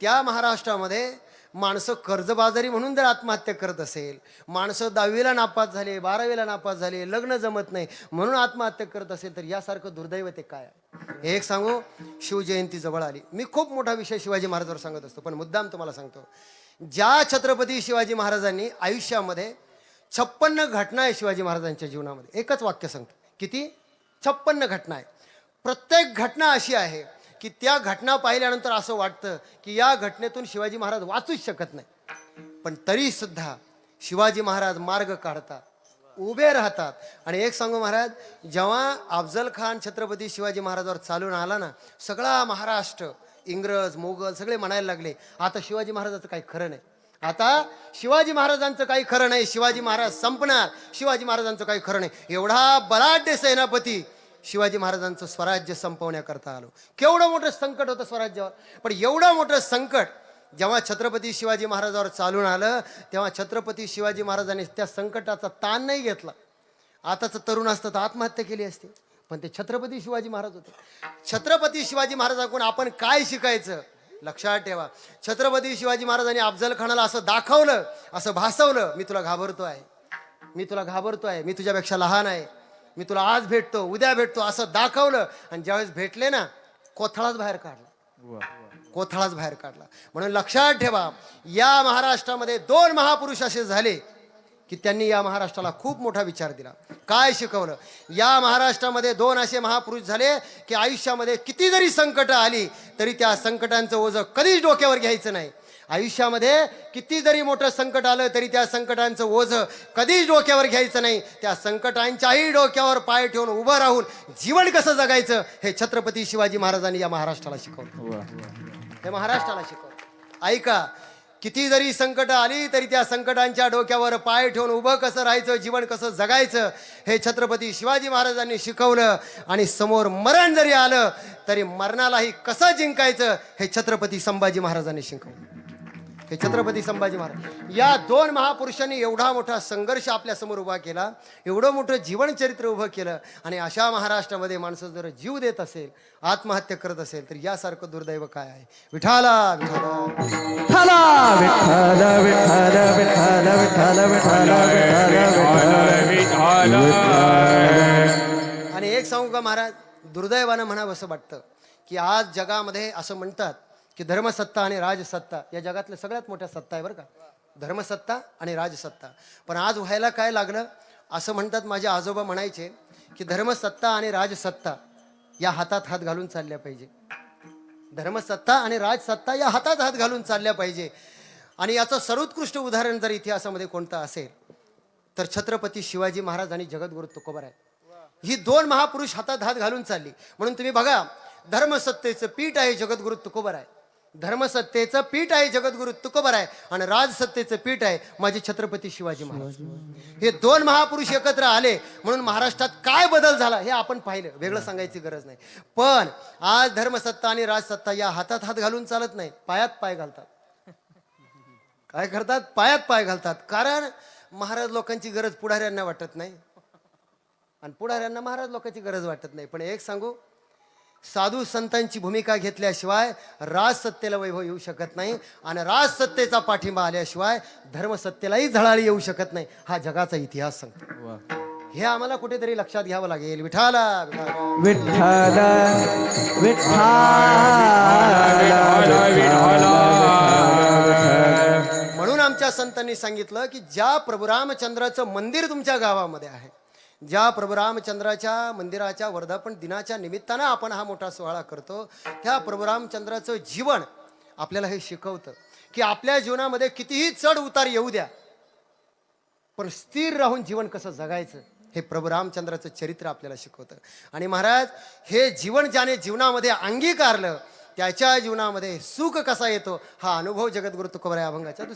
त्या महाराष्ट्रामध्ये माणसं कर्जबाजारी म्हणून जर आत्महत्या करत असेल, माणसं 10वीला नापास झाले, 12वीला नापास झाले, लग्न जमत नाही म्हणून आत्महत्या करत असेल, तर यासारखं दुर्दैव ते काय आहे? हे एक सांगू, शिवजयंती जवळ आली. मी खूप मोठा विषय शिवाजी महाराजांवर सांगत असतो, पण मुद्दाम तुम्हाला सांगतो, ज्या छत्रपती शिवाजी महाराजांनी आयुष्यामध्ये 56 घटना आहे शिवाजी महाराजांच्या जीवनामध्ये. एकच वाक्य सांगतो, किती? 56 घटना आहे. प्रत्येक घटना अशी आहे की त्या घटना पाहिल्यानंतर असं वाटतं की या घटनेतून शिवाजी महाराज वाचूच शकत नाही. पण तरी सुद्धा शिवाजी महाराज मार्ग काढतात, उभे राहतात. आणि एक सांगू महाराज, जेव्हा अफजल खान छत्रपती शिवाजी महाराजावर चालून आला ना, सगळा महाराष्ट्र, इंग्रज, मोगल सगळे म्हणायला लागले आता शिवाजी महाराजाचं काही खरं नाही, आता शिवाजी महाराजांचं काही खरं नाही, शिवाजी महाराज संपणार, शिवाजी महाराजांचं काही खरं नाही. एवढा बलाढ्य सेनापती शिवाजी महाराजांचं स्वराज्य संपवण्याकरता आलो. केवढं मोठं संकट होतं स्वराज्यावर. पण एवढं मोठं संकट जेव्हा छत्रपती शिवाजी महाराजावर चालून आलं तेव्हा छत्रपती शिवाजी महाराजांनी त्या संकटाचा ताण नाही घेतला. आताचं तरुण असतं तर आत्महत्या केली असते, पण ते छत्रपती शिवाजी महाराज होते. छत्रपती शिवाजी महाराजांकडून आपण काय शिकायचं? लक्षात ठेवा, छत्रपती शिवाजी महाराजांनी अफजल खानाला असं दाखवलं, असं भासवलं, मी तुला घाबरतो आहे, मी तुला घाबरतो आहे, मी तुझ्यापेक्षा लहान आहे, मी तुला आज भेटतो, उद्या भेटतो, असं दाखवलं. आणि ज्यावेळेस भेटले ना, कोथळाच बाहेर काढला, कोथळाच बाहेर काढला. म्हणून लक्षात ठेवा, या महाराष्ट्रामध्ये 2 महापुरुष असे झाले की त्यांनी या महाराष्ट्राला खूप मोठा विचार दिला. काय शिकवलं? या महाराष्ट्रामध्ये 2 असे महापुरुष झाले की आयुष्यामध्ये किती जरी संकट आली तरी त्या संकटांचं ओझं कधीच डोक्यावर घ्यायचं नाही. आयुष्यामध्ये किती जरी मोठं संकट आलं तरी त्या संकटांचं ओझं कधीच डोक्यावर घ्यायचं नाही. त्या संकटांच्याही डोक्यावर पाय ठेवून उभं राहून जीवन कसं जगायचं हे छत्रपती शिवाजी महाराजांनी या महाराष्ट्राला शिकवलं, हे महाराष्ट्राला शिकवलं. ऐका, किती जरी संकट आली तरी त्या संकटांच्या डोक्यावर पाय ठेवून उभं कसं राहायचं, जीवन कसं जगायचं हे छत्रपती शिवाजी महाराजांनी शिकवलं. आणि समोर मरण जरी आलं तरी मरणालाही कसं जिंकायचं हे छत्रपती संभाजी महाराजांनी शिकवलं, हे छत्रपती संभाजी महाराज. या 2 महापुरुषांनी एवढा मोठा संघर्ष आपल्या समोर उभा केला, एवढं मोठं जीवनचरित्र उभं केलं. आणि अशा महाराष्ट्रामध्ये माणसं जर जीव देत असेल, आत्महत्या करत असेल तर यासारखं दुर्दैव काय आहे? विठाला विठाला विठ्ठल विठ्ठल विठ्ठल विठ्ठल विठ्ठल विठ्ठल. आणि एक सांगू का महाराज, दुर्दैवानं म्हणावं असं वाटतं की आज जगामध्ये असं म्हणतात की धर्मसत्ता आणि राजसत्ता या जगातल्या सगळ्यात मोठ्या सत्ता आहे बरं का, धर्मसत्ता आणि राजसत्ता. पण आज व्हायला काय लागलं? असं म्हणतात, माझे आजोबा म्हणायचे की धर्मसत्ता आणि राजसत्ता या हातात हात घालून चालल्या पाहिजे, धर्मसत्ता आणि राजसत्ता या हातात हात घालून चालल्या पाहिजे. आणि याचं सर्वोत्कृष्ट उदाहरण जर इतिहासामध्ये कोणतं असेल तर छत्रपती शिवाजी महाराज आणि जगद्गुरु तुकोबाराय, ही 2 महापुरुष हातात हात घालून चालली. म्हणून तुम्ही बघा, धर्मसत्तेचं पीठ आहे जगद्गुरु तुकोबाराय, धर्मसत्तेचं पीठ आहे जगद्गुरु तुकोबाराय, आणि राजसत्तेचं पीठ आहे माझे छत्रपती शिवाजी महाराज. हे 2 महापुरुष एकत्र आले म्हणून महाराष्ट्रात काय बदल झाला हे आपण पाहिलं, वेगळं सांगायची गरज नाही. पण आज धर्मसत्ता आणि राजसत्ता या हातात हात घालून चालत नाही, पायात पाय घालतात. काय करतात? पायात पाय घालतात. कारण महाराज लोकांची गरज पुढाऱ्यांना वाटत नाही आणि पुढाऱ्यांना महाराज लोकांची गरज वाटत नाही. पण एक सांगू, साधू संतांची भूमिका घेतल्याशिवाय राजसत्तेला वैभव येऊ शकत नाही, आणि राजसत्तेचा पाठिंबा आल्याशिवाय धर्मसत्तेलाही झळाळी येऊ शकत नाही. हा जगाचा इतिहास सांगतो. हे आम्हाला कुठेतरी लक्षात घ्यावं लागेल. विठाला विठ्ठल विठ्ठल. म्हणून आमच्या संतांनी सांगितलं की ज्या प्रभू रामचंद्राचं मंदिर तुमच्या गावामध्ये आहे, ज्या प्रभू रामचंद्राच्या मंदिराच्या वर्धापन दिनाच्या निमित्तानं आपण हा मोठा सोहळा करतो, त्या प्रभू रामचंद्राचं जीवन आपल्याला हे शिकवतं की आपल्या जीवनामध्ये कितीही चढ उतार येऊ द्या, पण स्थिर राहून जीवन कसं जगायचं हे प्रभू रामचंद्राचं चरित्र आपल्याला शिकवतं. आणि महाराज, हे जीवन ज्याने जीवनामध्ये अंगीकारलं त्याच्या जीवनामध्ये सुख कसा येतो हा अनुभव जगद्गुरु तुकोबाराय अभंगाच्या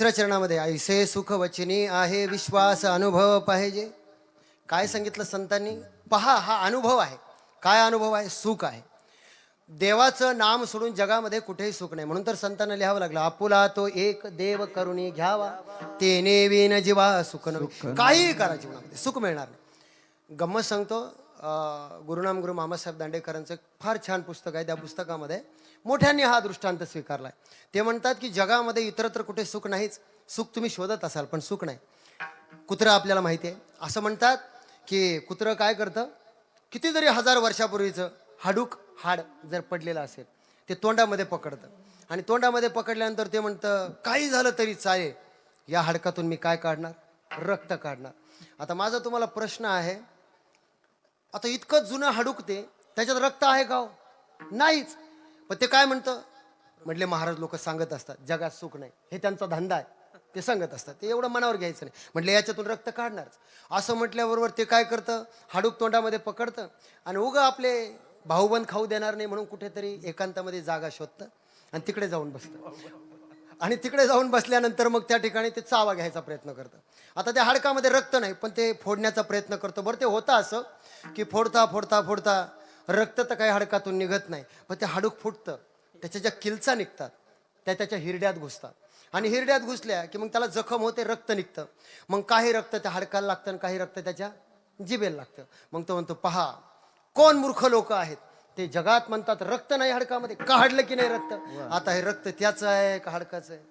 तिसऱ्या चरणामध्ये ऐसे सुख वचनी आहे विश्वास अनुभव पाहिजे. काय सांगितलं संतांनी? पहा, हा अनुभव आहे. काय अनुभव आहे? सुख आहे. देवाचं नाम सोडून जगामध्ये कुठेही सुख नाही. म्हणून तर संतांना लिहावं लागलं, आपुला तो एक देव करुणी घ्यावा, तेने विन जीवा सुख नव्हे. काहीही करा जीवनामध्ये सुख मिळणार नाही. गंमत सांगतो, गुरुनाम गुरु मामासाहेब दांडेकरांचं एक फार छान पुस्तक आहे. त्या पुस्तकामध्ये मोठ्यांनी हा दृष्टांत स्वीकारलाय. ते म्हणतात की जगामध्ये इतरत्र कुठे सुख नाहीच. सुख तुम्ही शोधत असाल पण सुख नाही. कुत्रं आपल्याला माहिती आहे. असं म्हणतात की कुत्रं काय करतं, कितीतरी हजार वर्षापूर्वीचं हाड जर पडलेलं असेल ते तोंडामध्ये पकडतं आणि तोंडामध्ये पकडल्यानंतर ते म्हणतं काही झालं तरी चालेल, या हाडकातून मी काय काढणार? रक्त काढणार. आता माझा तुम्हाला प्रश्न आहे, आता इतकं जुनं हाडूक ते, त्याच्यात रक्त आहे का हो? नाहीच. पण ते काय म्हणतं? म्हटले महाराज लोक सांगत असतात जगात सुख नाही, हे त्यांचा धंदा आहे, ते सांगत असतात, ते एवढं मनावर घ्यायचं नाही. म्हटले याच्यातून रक्त काढणारच. असं म्हटल्याबरोबर ते काय करतं, हाडूक तोंडामध्ये पकडतं आणि उगं आपले भाऊबंद खाऊ देणार नाही म्हणून कुठेतरी एकांतामध्ये जागा शोधतं आणि तिकडे जाऊन बसतं. आणि तिकडे जाऊन बसल्यानंतर मग त्या ठिकाणी ते चावा घ्यायचा प्रयत्न करतं. आता त्या हाडकामध्ये रक्त नाही पण ते फोडण्याचा प्रयत्न करतो. बरं, ते होतं असं की फोडता फोडता फोडता रक्त तर काही हाडकातून निघत नाही, पण ते हाडूक फुटतं, त्याच्या ज्या किलचा निघतात त्या त्याच्या हिरड्यात घुसतात आणि हिरड्यात घुसल्या की मग त्याला जखम होते, रक्त निघतं. मग काही रक्त त्या हाडकाला लागतं आणि काही रक्त त्याच्या जिभेला लागतं. मग तो म्हणतो, पहा कोण मूर्ख लोक आहेत, ते जगात म्हणतात रक्त नाही हाडकामध्ये, काढलं की नाही रक्त. आता हे रक्त त्याचं आहे का हाडकाचं आहे?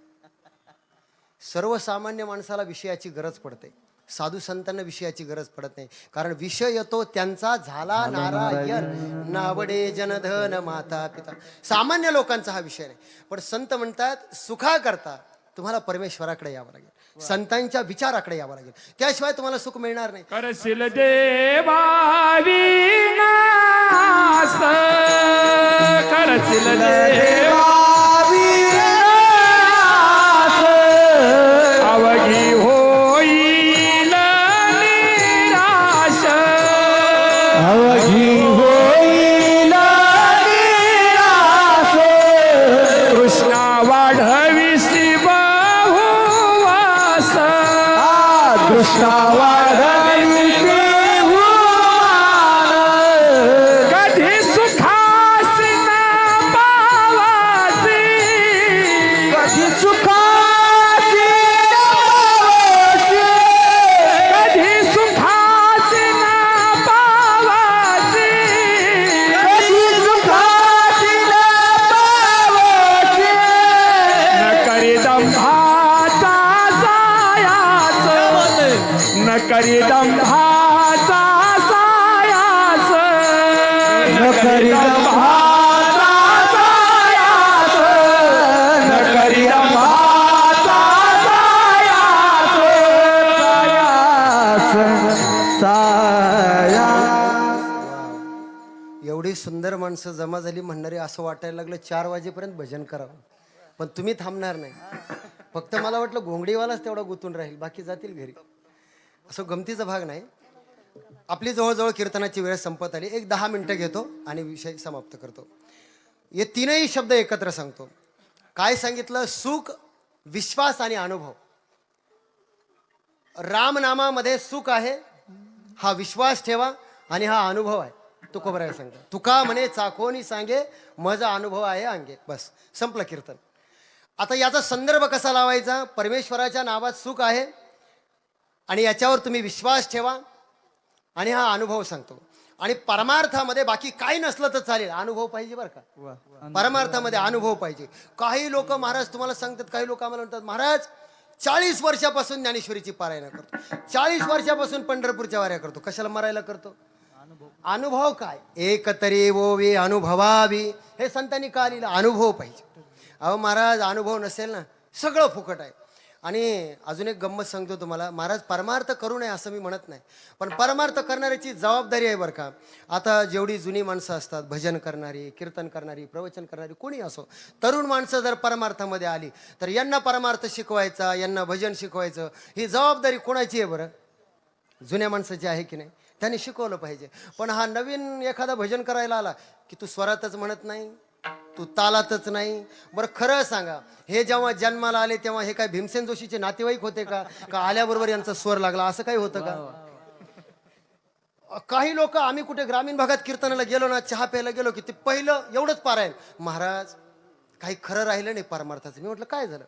सर्वसामान्य माणसाला विषयाची गरज पडते, साधू संतांना विषयाची गरज पडत नाही. कारण विषय येतो त्यांचा झाला नारायण, नावडे जनधन माता पिता. सामान्य लोकांचा हा विषय नाही. पण संत म्हणतात सुखा करता तुम्हाला परमेश्वराकडे यावं लागेल, संतांच्या विचाराकडे यावं लागेल, त्याशिवाय तुम्हाला सुख मिळणार नाही. करशील देवा विनाश, करशील देवा अवघी होईल निराश, अवघी होईल निराश. कृष्णा वाढविसी बहुवास, कृष्णा वाढविसी कधी सुखासी न पावासी, कधी सुखाची कधी सुखासी न पावासी, कधी सुखाची पावची. न करी दंभाचा सायास, न करी दंभाचा सायास, न करी दंभाचा सायास, न करी दंभाचा सायास. एवढी सुंदर माणसं जमा झाली म्हणणारे असं वाटायला लागलं 4 वाजेपर्यंत भजन करावं. पण तुम्ही थांबणार नाही. फक्त मला वाटलं घोंगडीवालाच तेवढा गुंतून राहील, बाकी जातील घरी. असं गमतीचा भाग नाही. आपली जवळजवळ कीर्तनाची वेळ संपत आली. एक 10 मिनिटं घेतो आणि विषय समाप्त करतो. हे तीनही शब्द एकत्र सांगतो. काय सांगितलं? सुख, विश्वास आणि अनुभव. रामनामामध्ये सुख आहे, हा विश्वास ठेवा आणि हा अनुभव आहे. तुकोबराय सांगतो, तुका म्हणे चाकोनी सांगे माझा अनुभव आहे अंगे. बस, संपलं कीर्तन. आता याचा संदर्भ कसा लावायचा? परमेश्वराच्या नावात सुख आहे आणि याच्यावर तुम्ही विश्वास ठेवा आणि हा अनुभव सांगतो. आणि परमार्थामध्ये बाकी काही नसलं तर चालेल, अनुभव पाहिजे बरं का. परमार्थामध्ये अनुभव पाहिजे. काही लोक महाराज तुम्हाला सांगतात, काही लोक आम्हाला म्हणतात महाराज 40 वर्षापासून ज्ञानेश्वरीची पारायण करतो, 40 वर्षापासून पंढरपूरच्या वाऱ्या करतो. कशाला मरायला करतो? अनुभव काय? एक तरी ओवी अनुभवावी, हे संतांनी का लिहिलं? अनुभव पाहिजे. अहो महाराज अनुभव नसेल ना सगळं फुकट आहे. आणि अजून एक गंमत सांगतो तुम्हाला, महाराज परमार्थ करू नये असं मी म्हणत नाही, पण परमार्थ करणाऱ्याची जबाबदारी आहे बरं का. आता जेवढी जुनी माणसं असतात, भजन करणारी, कीर्तन करणारी, प्रवचन करणारी, कोणी असो, तरुण माणसं जर परमार्थामध्ये आली तर यांना परमार्थ शिकवायचा, यांना भजन शिकवायचं, ही जबाबदारी कोणाची आहे बरं? जुन्या माणसाची आहे की नाही? त्याने शिकवलं पाहिजे. पण हा नवीन एखादा भजन करायला आला की तू स्वरातच म्हणत नाही, तू तालातच नाही. बरं खरं सांगा, हे जेव्हा जन्माला आले तेव्हा हे काय भीमसेन जोशीचे नातेवाईक होते का आल्याबरोबर यांचा स्वर लागला असं काही होतं का? काही लोक आम्ही कुठे ग्रामीण भागात कीर्तनाला गेलो ना, चहा प्यायला गेलो की ते पहिलं एवढंच पारायण, महाराज काही खरं राहिलं नाही परमार्थाचं. मी म्हटलं काय झालं?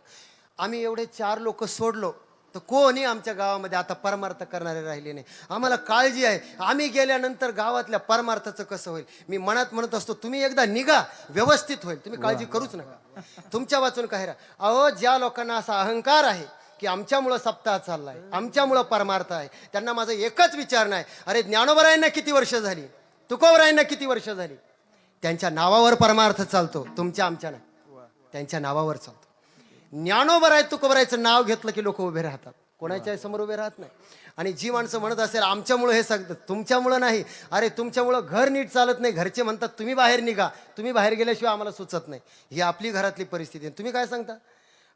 आम्ही एवढे 4 लोक सोडलो तर कोणी आमच्या गावामध्ये आता परमार्थ करणारे राहिले नाही. आम्हाला काळजी आहे, आम्ही गेल्यानंतर गावातल्या परमार्थाचं कसं होईल. मी मनात म्हणत असतो तुम्ही एकदा निघा, व्यवस्थित होईल, तुम्ही काळजी करूच नका. तुमच्या वाचून काय राहा. अहो ज्या लोकांना असा अहंकार आहे की आमच्यामुळं सप्ताह चाललाय, आमच्यामुळं परमार्थ आहे, त्यांना माझा एकच विचार नाही, अरे ज्ञानोबरायांना किती वर्ष झाली, तुकोबरायांना किती वर्ष झाली, त्यांच्या नावावर परमार्थ चालतो, तुमच्या आमच्या नाही, त्यांच्या नावावर चालतो. ज्ञानोबराय तुकोबरायचं नाव घेतलं की लोक उभे राहतात, कोणाच्या समोर उभे राहत नाही. आणि जी माणसं म्हणत असेल आमच्यामुळं हे सगळं, तुमच्यामुळं नाही, अरे तुमच्यामुळं घर नीट चालत नाही, घरचे म्हणतात तुम्ही बाहेर निघा, तुम्ही बाहेर गेल्याशिवाय आम्हाला सुचत नाही. ही आपली घरातली परिस्थिती आहे. तुम्ही काय सांगता?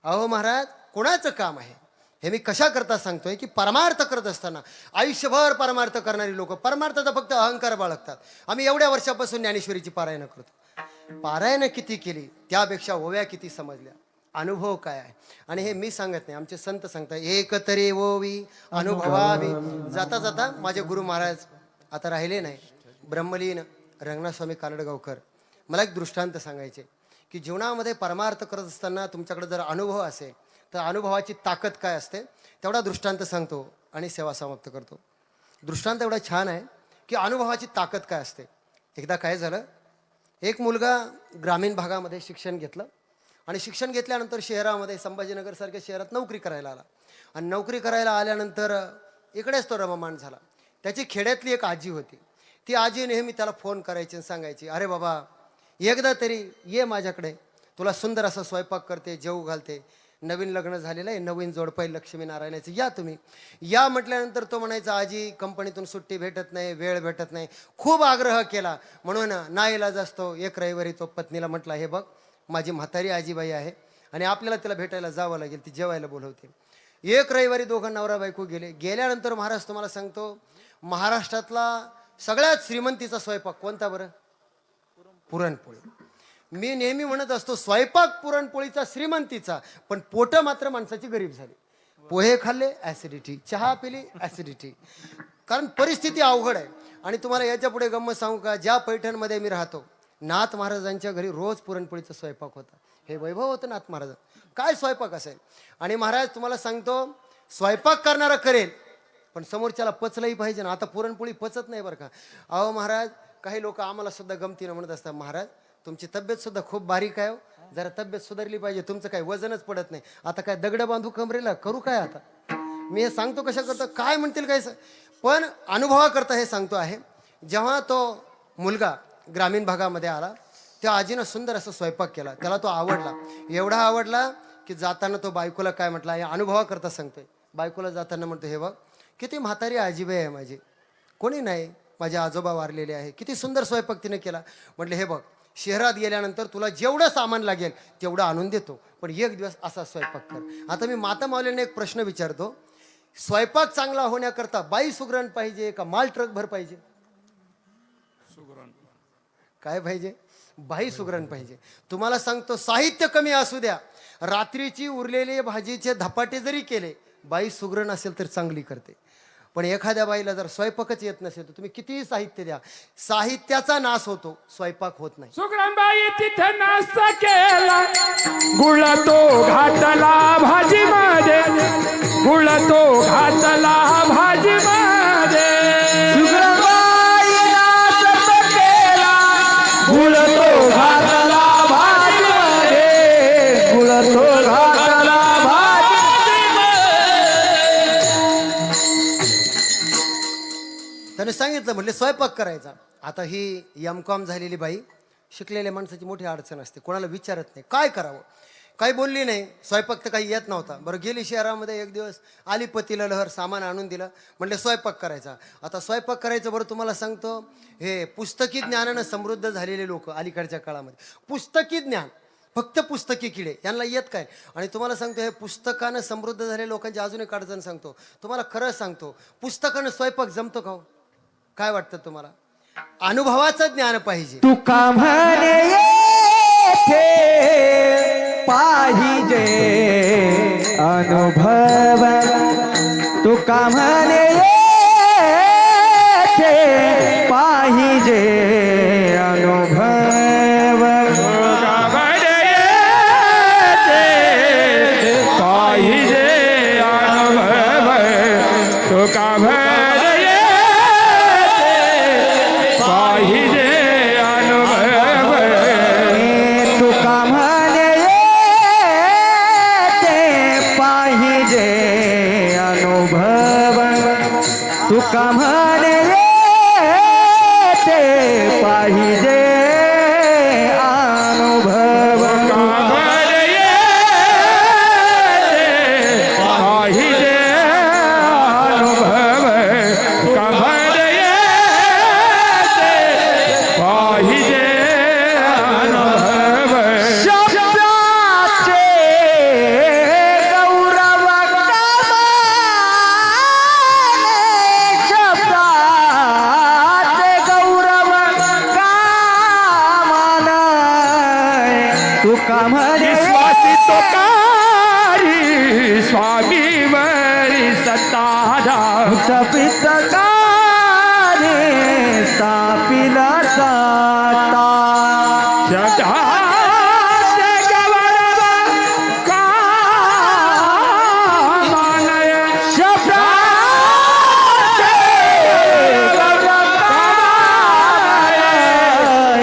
अहो महाराज, कोणाचं काम आहे हे? मी कशा करता सांगतोय की परमार्थ करत असताना आयुष्यभर परमार्थ करणारी लोक परमार्थाचा फक्त अहंकार बाळगतात. आम्ही एवढ्या वर्षापासून ज्ञानेश्वरीची पारायणं करतो. पारायणं किती केली त्यापेक्षा ओव्या किती समजल्या, अनुभव काय आहे. आणि हे मी सांगत नाही, आमचे संत सांगतात, एक तरी ओवी अनुभवावी. जाता जाता माझे गुरु महाराज आता राहिले नाही, ब्रह्मलीन रंगनाथस्वामी कानडगावकर, मला एक दृष्टांत सांगायचे की जीवनामध्ये परमार्थ करत असताना तुमच्याकडे जर अनुभव असेल तर अनुभवाची ताकद काय असते तेवढा दृष्टांत सांगतो आणि सेवा समाप्त करतो. दृष्टांत एवढा छान आहे की अनुभवाची ताकद काय असते. एकदा काय झालं, एक मुलगा ग्रामीण भागामध्ये शिक्षण घेतलं आणि शिक्षण घेतल्यानंतर शहरामध्ये संभाजीनगरसारख्या शहरात नोकरी करायला आला. आणि नोकरी करायला आल्यानंतर इकडेच तो रममाण झाला. त्याची खेड्यातली एक आजी होती, ती आजी नेहमी त्याला फोन करायची आणि सांगायची, अरे बाबा एकदा तरी ये माझ्याकडे, तुला सुंदर असा स्वयंपाक करते, जेवू घालते, नवीन लग्न झालेलं आहे, नवीन जोडपं लक्ष्मीनारायणाचं, या तुम्ही या. म्हटल्यानंतर तो म्हणायचा, आजी कंपनीतून सुट्टी भेटत नाही, वेळ भेटत नाही. खूप आग्रह केला म्हणून नाईलाज असतो. एक रविवारी तो पत्नीला म्हटला, हे बघ माझी म्हातारी आजीबाई आहे आणि आपल्याला तिला भेटायला जावं लागेल, ती जेवायला बोलवते. एक रविवारी दोघं नवरा बायको गेले. गेल्यानंतर महाराज तुम्हाला सांगतो, महाराष्ट्रातला सगळ्यात श्रीमंतीचा स्वयंपाक कोणता बरं? पुरणपोळी. मी नेहमी म्हणत असतो स्वयंपाक पुरणपोळीचा श्रीमंतीचा, पण पोट मात्र माणसाची गरीब झाली. पोहे खाल्ले ॲसिडिटी, चहा पिली ॲसिडिटी, कारण परिस्थिती अवघड आहे. आणि तुम्हाला याच्या पुढे गंमत सांगू का, ज्या पैठणमध्ये मी राहतो नाथ महाराजांच्या घरी रोज पुरणपोळीचा स्वयंपाक होता. हे वैभव होतं नाथ महाराज, काय स्वयंपाक असेल. आणि महाराज तुम्हाला सांगतो, स्वयंपाक करणारा करेल पण समोरच्याला पचलंही पाहिजे ना. आता पुरणपोळी पचत नाही बरं का. अहो महाराज, काही लोक आम्हाला सुद्धा गमतीनं म्हणत असतात, महाराज तुमची तब्येत सुद्धा खूप बारीक आहे, जरा तब्येत सुधारली पाहिजे, तुमचं काय वजनच पडत नाही, आता काय दगड बांधू कमरेला, करू काय आता. मी हे सांगतो कशा करतो, काय म्हणतील काय, पण अनुभवाकरता हे सांगतो आहे. जेव्हा तो मुलगा ग्रामीण भागामध्ये आला, त्या आजीनं सुंदर असं स्वयंपाक केला, त्याला तो आवडला. एवढा आवडला की जाताना तो बायकोला काय म्हटला, या अनुभवाकरता सांगतोय. बायकोला जाताना म्हणतो, हे बघ किती म्हातारी आजीबाई आहे माझी, कोणी नाही, माझे आजोबा वारलेले आहे, किती सुंदर स्वयंपाक तिने केला. म्हटलं हे बघ, शहरात गेल्यानंतर तुला जेवढं सामान लागेल तेवढं आणून देतो, पण एक दिवस असा स्वयंपाक कर. आता मी माता माऊलीने एक प्रश्न विचारतो, स्वयंपाक चांगला होण्याकरता बाई सुगरण पाहिजे का माल ट्रक भर पाहिजे? काय पाहिजे? बाई सुगरण पाहिजे. तुम्हाला सांगतो, साहित्य कमी असू द्या, रात्रीची उरलेले भाजीचे धपाटे जरी केले, बाई सुगरण असेल तर चांगली करते. पण एखाद्या बाईला जर स्वयंपाकच येत नसेल तर तुम्ही कितीही साहित्य द्या, साहित्याचा नाश होतो, स्वयंपाक होत नाही. सुग्रणबाई तिथं नाश्ता केला, गुळ तो घातला भाजी मध्ये, गुळ तो घातला भाजी मध्ये. सुग्रणबाई नाश्ता केला, गुळ तो घातला भाजी मध्ये, गुळ तो घातला भाजी त्याने सांगितलं, म्हटले स्वयंपाक करायचा. आता ही M.Com झालेली बाई, शिकलेल्या माणसाची मोठी अडचण असते, कोणाला विचारत नाही काय करावं, काही बोलली नाही. स्वयंपाक तर काही येत नव्हता. बरं गेली शहरामध्ये, एक दिवस आली पतीला लहर, सामान आणून दिलं, म्हटले स्वयंपाक करायचा. आता स्वयंपाक करायचं. बरं तुम्हाला सांगतो, हे पुस्तकी ज्ञानानं समृद्ध झालेले लोक अलीकडच्या काळामध्ये, पुस्तकी ज्ञान, फक्त पुस्तकी किडे, यांना येत काय. आणि तुम्हाला सांगतो, हे पुस्तकानं समृद्ध झालेल्या लोकांची अजून एक अडचण सांगतो तुम्हाला, खरं सांगतो, पुस्तकानं स्वयंपाक जमतो का हो? काय वाटतं तुम्हाला? अनुभवाचं ज्ञान पाहिजे. तुका म्हणे पाहिजे अनुभव तुका म्हणे येथे पाहिजे अनुभव तुका म्हणे येथे पाहिजे अनुभव तुका म्हणे येथे पाहिजे अनुभव तुका म्हणे येथे पाहिजे अनुभव तुका म्हणे येथे पाहिजे अनुभव शब्दाचे गौरव कामाने शब्दाचे गौरव कामाने तुका म्हणे स्वामी वरी सत्ता पितकाने स्थापिला सत्ता शब्दाचे गौरव कामानय शब्दाचे गौरव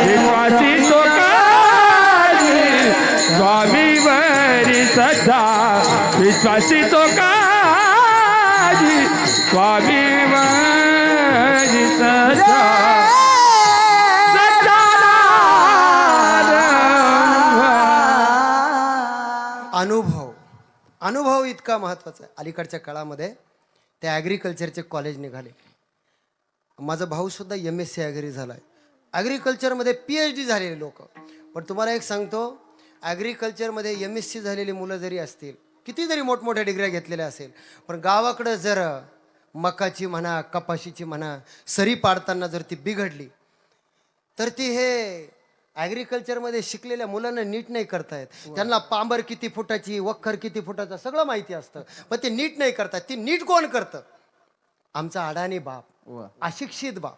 विश्वासी तोकारी स्वामी वरी सदा विश्वासी तोकारी स्वामी वरी सदा अनुभव अनुभव इतका महत्त्वाचा आहे. अलीकडच्या काळामध्ये ते ॲग्रिकल्चरचे कॉलेज निघाले. माझा भाऊसुद्धा MSc ॲग्री झाला आहे. ॲग्रिकल्चरमध्ये PhD झालेले लोक. पण तुम्हाला एक सांगतो, ॲग्रिकल्चरमध्ये MSc झालेली मुलं जरी असतील, किती जरी मोठमोठ्या डिग्र्या घेतलेल्या असेल, पण गावाकडं जर मकाची म्हणा कपाशीची म्हणा सरी पाडताना जर ती बिघडली तर ती हे ॲग्रिकल्चरमध्ये शिकलेल्या मुलांना नीट नाही करतायत. त्यांना पांबर किती फुटाची वखर किती फुटाचं सगळं माहिती असतं, पण ते नीट नाही करतात. ती नीट कोण करतं? आमचा अडाणी बाप, अशिक्षित बाप.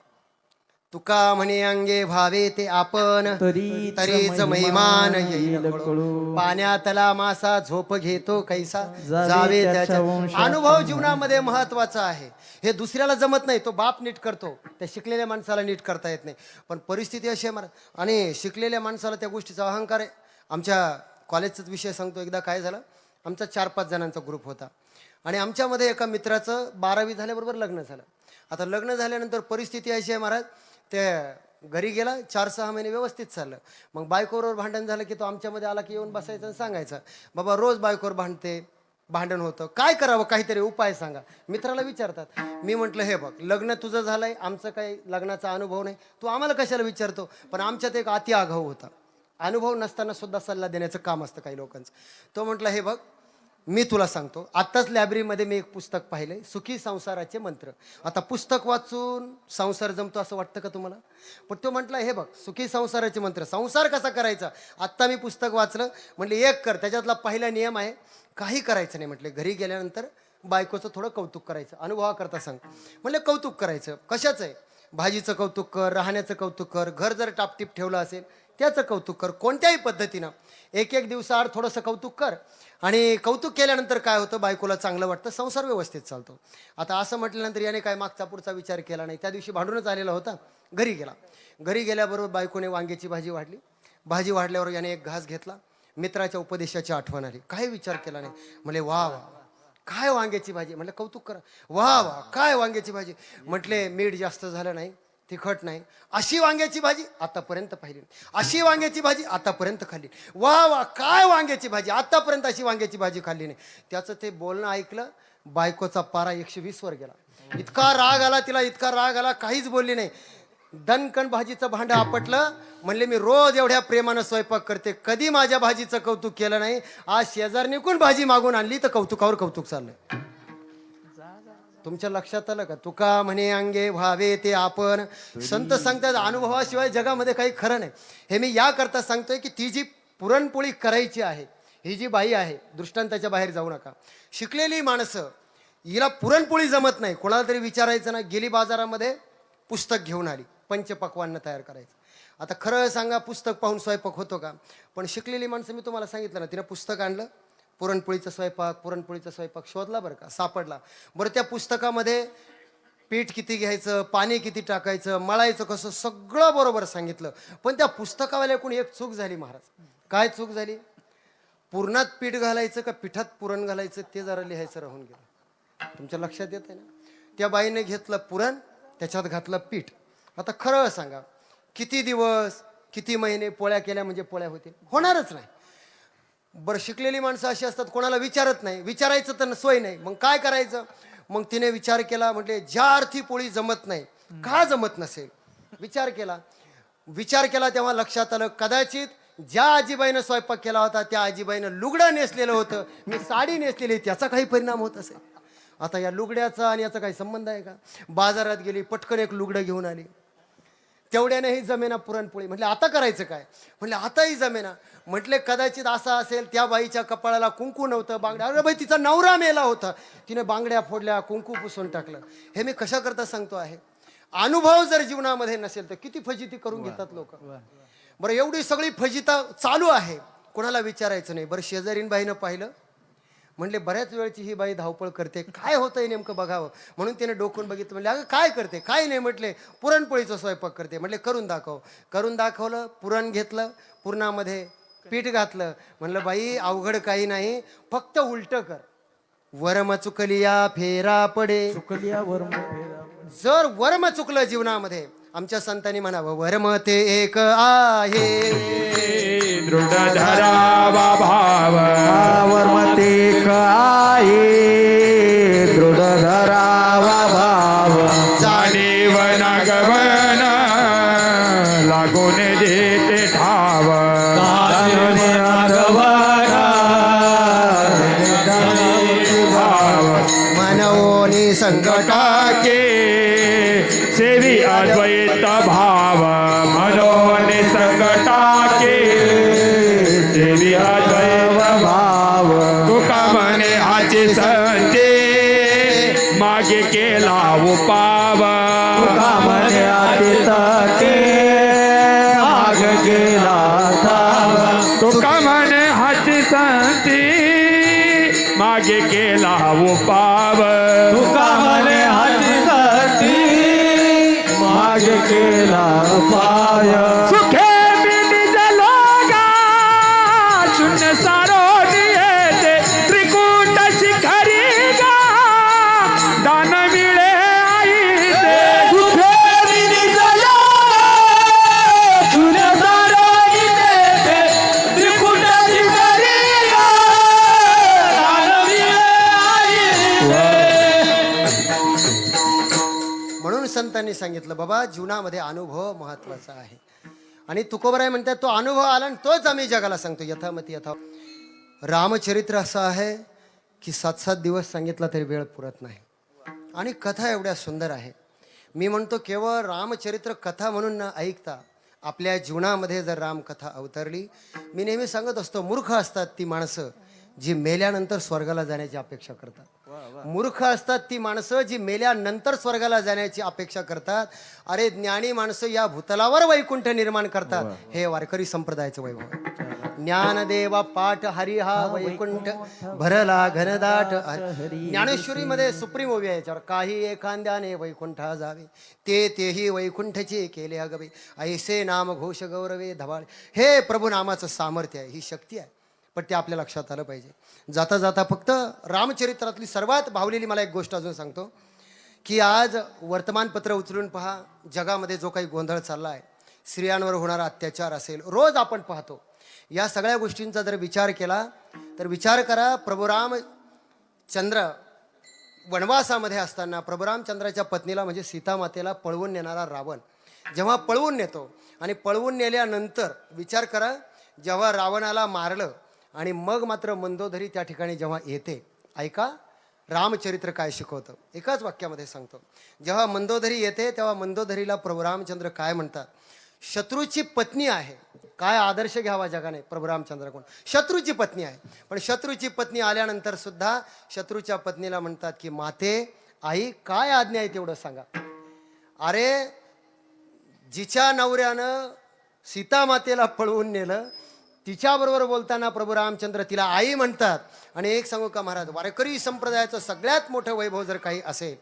तुका म्हणे अंगे भावे ते आपण तरीच महिमान येईल कळू. पाण्यातला मासा झोप घेतो कैसा जावे त्याच्या. अनुभव जीवनामध्ये महत्वाचा आहे. हे दुसऱ्याला जमत नाही, तो बाप नीट करतो, त्या शिकलेल्या माणसाला नीट करता येत नाही. पण परिस्थिती अशी आहे आणि शिकलेल्या माणसाला त्या गोष्टीचा अहंकार आहे. आमच्या कॉलेजचाच विषय सांगतो. एकदा काय झालं, आमचा 4-5 जणांचा ग्रुप होता आणि आमच्यामध्ये एका मित्राचं 12वी झाल्याबरोबर लग्न झालं. आता लग्न झाल्यानंतर परिस्थिती अशी आहे महाराज, ते घरी गेला 4-6 महिने व्यवस्थित चाललं. मग बायकोवर भांडण झालं की तो आमच्यामध्ये आला की येऊन बसायचं आणि सांगायचं, बाबा रोज बायकोवर भांडण होतं, काय करावं, काहीतरी उपाय सांगा. मित्राला विचारतात. मी म्हटलं, हे बघ, लग्न तुझं झालंय, आमचं काही लग्नाचा अनुभव नाही, तू आम्हाला कशाला विचारतो. पण आमच्यात एक अति आगाऊ होता. अनुभव नसताना सुद्धा सल्ला देण्याचं काम असतं काही लोकांचं. तो म्हटलं, हे बघ, मी तुला सांगतो, आत्ताच लायब्ररीमध्ये मी एक पुस्तक पाहिलंय, सुखी संसाराचे मंत्र. आता पुस्तक वाचून संसार जमतो असं वाटतं का तुम्हाला? पण तो म्हटलं, हे बघ, सुखी संसाराचे मंत्र, संसार कसा करायचा. आत्ता मी पुस्तक वाचलं. म्हटलं, एक कर, त्याच्यातला पहिला नियम आहे, काही करायचं नाही. म्हटलं, घरी गेल्यानंतर बायकोचं थोडं कौतुक करायचं. अनुभवाकरता सांग. म्हटलं, कौतुक करायचं कशाचं आहे? भाजीचं कौतुक कर, राहण्याचं कौतुक कर, घर जर टापटीप ठेवलं असेल त्याचं कौतुक कर. कोणत्याही पद्धतीनं 1-1 दिवसाआड थोडंसं कौतुक कर. आणि कौतुक केल्यानंतर काय होतं, बायकोला चांगलं वाटतं, संसार व्यवस्थित चालतो. आता असं म्हटल्यानंतर याने काय मागचा पुढचा विचार केला नाही. त्या दिवशी भांडूनच आलेला होता. घरी गेला. घरी गेल्याबरोबर बायकोने वांग्याची भाजी वाढली. भाजी वाढल्यावर याने एक घास घेतला. मित्राच्या उपदेशाची आठवण आली. काही विचार केला नाही. म्हटले, वा वा, काय वांग्याची भाजी. म्हटलं, कौतुक करा. वा वा, काय वांग्याची भाजी. म्हटले, मीठ जास्त झालं नाही, तिखट नाही, अशी वांग्याची भाजी आतापर्यंत पाहिली, अशी वांग्याची भाजी आतापर्यंत खाल्ली. वा वा, काय वांग्याची भाजी, आतापर्यंत अशी वांग्याची भाजी खाल्ली नाही. त्याचं ते बोलणं ऐकलं, बायकोचा पारा 120 वर गेला. इतका राग आला तिला, इतका राग आला, काहीच बोलली नाही. दणकण भाजीचं भांडं आपटलं. म्हणले, मी रोज एवढ्या प्रेमानं स्वयंपाक करते, कधी माझ्या भाजीचं कौतुक केलं नाही. आज शेजारनीकून भाजी मागून आणली तर कौतुकावर कौतुक चाललंय. तुमच्या लक्षात आलं का? तुका म्हणे अंगे व्हावे ते आपण. संत सांगतात, अनुभवाशिवाय जगामध्ये काही खरं नाही. हे मी या करता सांगतोय की ती जी पुरणपोळी करायची आहे, ही जी बाई आहे, दृष्टांताच्या बाहेर जाऊ नका, शिकलेली माणसं, हिला पुरणपोळी जमत नाही, कोणाला तरी विचारायचं ना, गेली बाजारामध्ये पुस्तक घेऊन आली, पंचपक्वान्न तयार करायचं. आता खरं सांगा, पुस्तक पाहून स्वयंपाक होतो का? पण शिकलेली माणसं, मी तुम्हाला सांगितलं ना, तिनं पुस्तक आणलं, पुरणपोळीचा स्वयंपाक शोधला बरं का, सापडला. बरं, त्या पुस्तकामध्ये पीठ किती घ्यायचं, पाणी किती टाकायचं, मळायचं कसं, सगळं बरोबर सांगितलं. पण त्या पुस्तकावाल्याकडून एक चूक झाली महाराज. काय चूक झाली? पुरणात पीठ घालायचं का पिठात पुरण घालायचं ते जरा लिहायचं राहून गेलं. तुमच्या लक्षात येत आहे ना? त्या बाईने घेतलं पुरण, त्याच्यात घातलं पीठ. आता खरं सांगा, किती दिवस किती महिने पोळ्या केल्या म्हणजे पोळ्या होतील? होणारच नाही. बरं, शिकलेली माणसं अशी असतात, कोणाला विचारत नाही, विचारायचं तर सोय नाही. मग काय करायचं? मग तिने विचार केला, म्हटले ज्या अर्थी पोळी जमत नाही, का जमत नसेल? विचार केला तेव्हा लक्षात आलं, कदाचित ज्या आजीबाईनं स्वयंपाक केला होता त्या आजीबाईनं लुगडं नेसलेलं होतं, मी साडी नेसलेली, त्याचा काही परिणाम होत असेल. आता या लुगड्याचा आणि याचा काही संबंध आहे का? बाजारात गेली, पटकन एक लुगडं घेऊन आली, तेवढ्यानेही जमेना पुरणपोळी. म्हटले आता करायचं काय? म्हटले आताही जमेना. म्हटले कदाचित असं असेल, त्या बाईच्या कपाळाला कुंकू नव्हतं, बांगड्या, अरे बाई तिचा नवरा मेला होता, तिने बांगड्या फोडल्या, कुंकू पुसून टाकलं. हे मी कशा करता सांगतो आहे, अनुभव जर जीवनामध्ये नसेल तर किती फजिती करून घेतात लोक. बरं, एवढी सगळी फजिता चालू आहे, कोणाला विचारायचं नाही. बरं, शेजारीन बाईनं पाहिलं, म्हणले बऱ्याच वेळची ही बाई धावपळ करते, काय होतंय नेमकं बघावं. म्हणून तिने डोकून बघितलं. म्हणले अगं काय करते? काय नाही. म्हटले पुरणपोळीचा स्वयंपाक करते. म्हटले करून दाखव. करून दाखवलं, पुरण घेतलं, पुरणामध्ये पीठ घातलं. म्हणलं बाई अवघड काही नाही, फक्त उलट कर. वर्म चुकलिया फेरा पडे. चुकलिया वर्म फेरा. जर वर्म चुकलं जीवनामध्ये, आमच्या संतांनी म्हणावं, वर्म ते एक आहे, दृढ धरावा भाव. वर्म ते एक आहे, दृढ धरावा भाव. जाणीव ना गवन लागून देते ठाव. मनवोनी संकटाके सेवी अद्वैत भाव. मनोने संकटाके सेवी अद्वैत भाव. तुका म्हणे आचे संते मागे केला उपाव. तुका म्हणे आते सते माग गेला थाव. तुका म्हणे हाची संती मागे केला उपाव. तुका म्हणे हाती सती माग केला पाय. सुखे बिनिज लोगा शून्य सारो येते त्रिकूट शिखरी गा. दान मिळे आई ते. सुखे बिनिज लोगा शून्य सारो येते त्रिकूट शिखरी गा. दानवीय म्हणून संतांनी सांगितलं, बाबा जीवनामध्ये अनुभव महत्वाचा आहे. आणि तुकोबराय म्हणतात, तो अनुभव आला आणि तोच आम्ही जगाला सांगतो. यथामती यथा. रामचरित्र असं आहे की 7-7 दिवस सांगितला तरी वेळ पुरत नाही. आणि कथा एवढ्या सुंदर आहे. मी म्हणतो केवळ रामचरित्र कथा म्हणून न ऐकता आपल्या जीवनामध्ये जर रामकथा अवतरली. मी नेहमी सांगत असतो, मूर्ख असतात ती माणसं जी मेल्यानंतर स्वर्गाला जाण्याची अपेक्षा करतात. मूर्ख असतात ती माणसं जी मेल्यानंतर स्वर्गाला जाण्याची अपेक्षा करतात. अरे ज्ञानी माणसं या भूतलावर वैकुंठ निर्माण करतात. हे वारकरी संप्रदायाचं वैभव आहे. ज्ञानदेवा पाठ हरी हा वैकुंठ भरला घनदाट. ज्ञानेश्वरीमध्ये सुप्रीम ओवी आहे याच्यावर, काही एखाद्याने वैकुंठा जावे तेही वैकुंठचे केले अगवे. ऐसे नाम घोष गौरवे धबाळ. हे प्रभू नामाचं सामर्थ्य आहे, ही शक्ती आहे. पण ते आपल्या लक्षात आलं पाहिजे. जाता जाता फक्त रामचरित्रातली सर्वात भावलेली मला एक गोष्ट अजून सांगतो की आज वर्तमानपत्र उचलून पहा, जगामध्ये जो काही गोंधळ चालला आहे, स्त्रियांवर होणारा अत्याचार असेल, रोज आपण पाहतो. या सगळ्या गोष्टींचा जर विचार केला तर विचार करा, प्रभू रामचंद्र वनवासामध्ये असताना प्रभू रामचंद्राच्या पत्नीला म्हणजे सीतामातेला पळवून नेणारा रावण जेव्हा पळवून नेतो आणि पळवून नेल्यानंतर विचार करा, जेव्हा रावणाला मारलं आणि मग मात्र मंदोदरी त्या ठिकाणी जेव्हा येते, ऐका रामचरित्र काय शिकवतं. एकाच वाक्यामध्ये सांगतो. जेव्हा मंदोदरी येते तेव्हा मंदोदरीला प्रभू रामचंद्र काय म्हणतात, शत्रूची पत्नी आहे काय आदर्श घ्यावा जगाने प्रभू रामचंद्राकडून. शत्रूची पत्नी आहे, पण शत्रूची पत्नी आल्यानंतर सुद्धा शत्रूच्या पत्नीला म्हणतात की माते, आई, काय आज्ञा आहे तेवढं सांगा. अरे, जिच्या नवऱ्यानं सीता मातेला पळवून नेलं, तिच्याबरोबर बोलताना प्रभू रामचंद्र तिला आई म्हणतात. आणि एक सांगू का महाराज, वारकरी संप्रदायाचं सगळ्यात मोठं वैभव जर काही असेल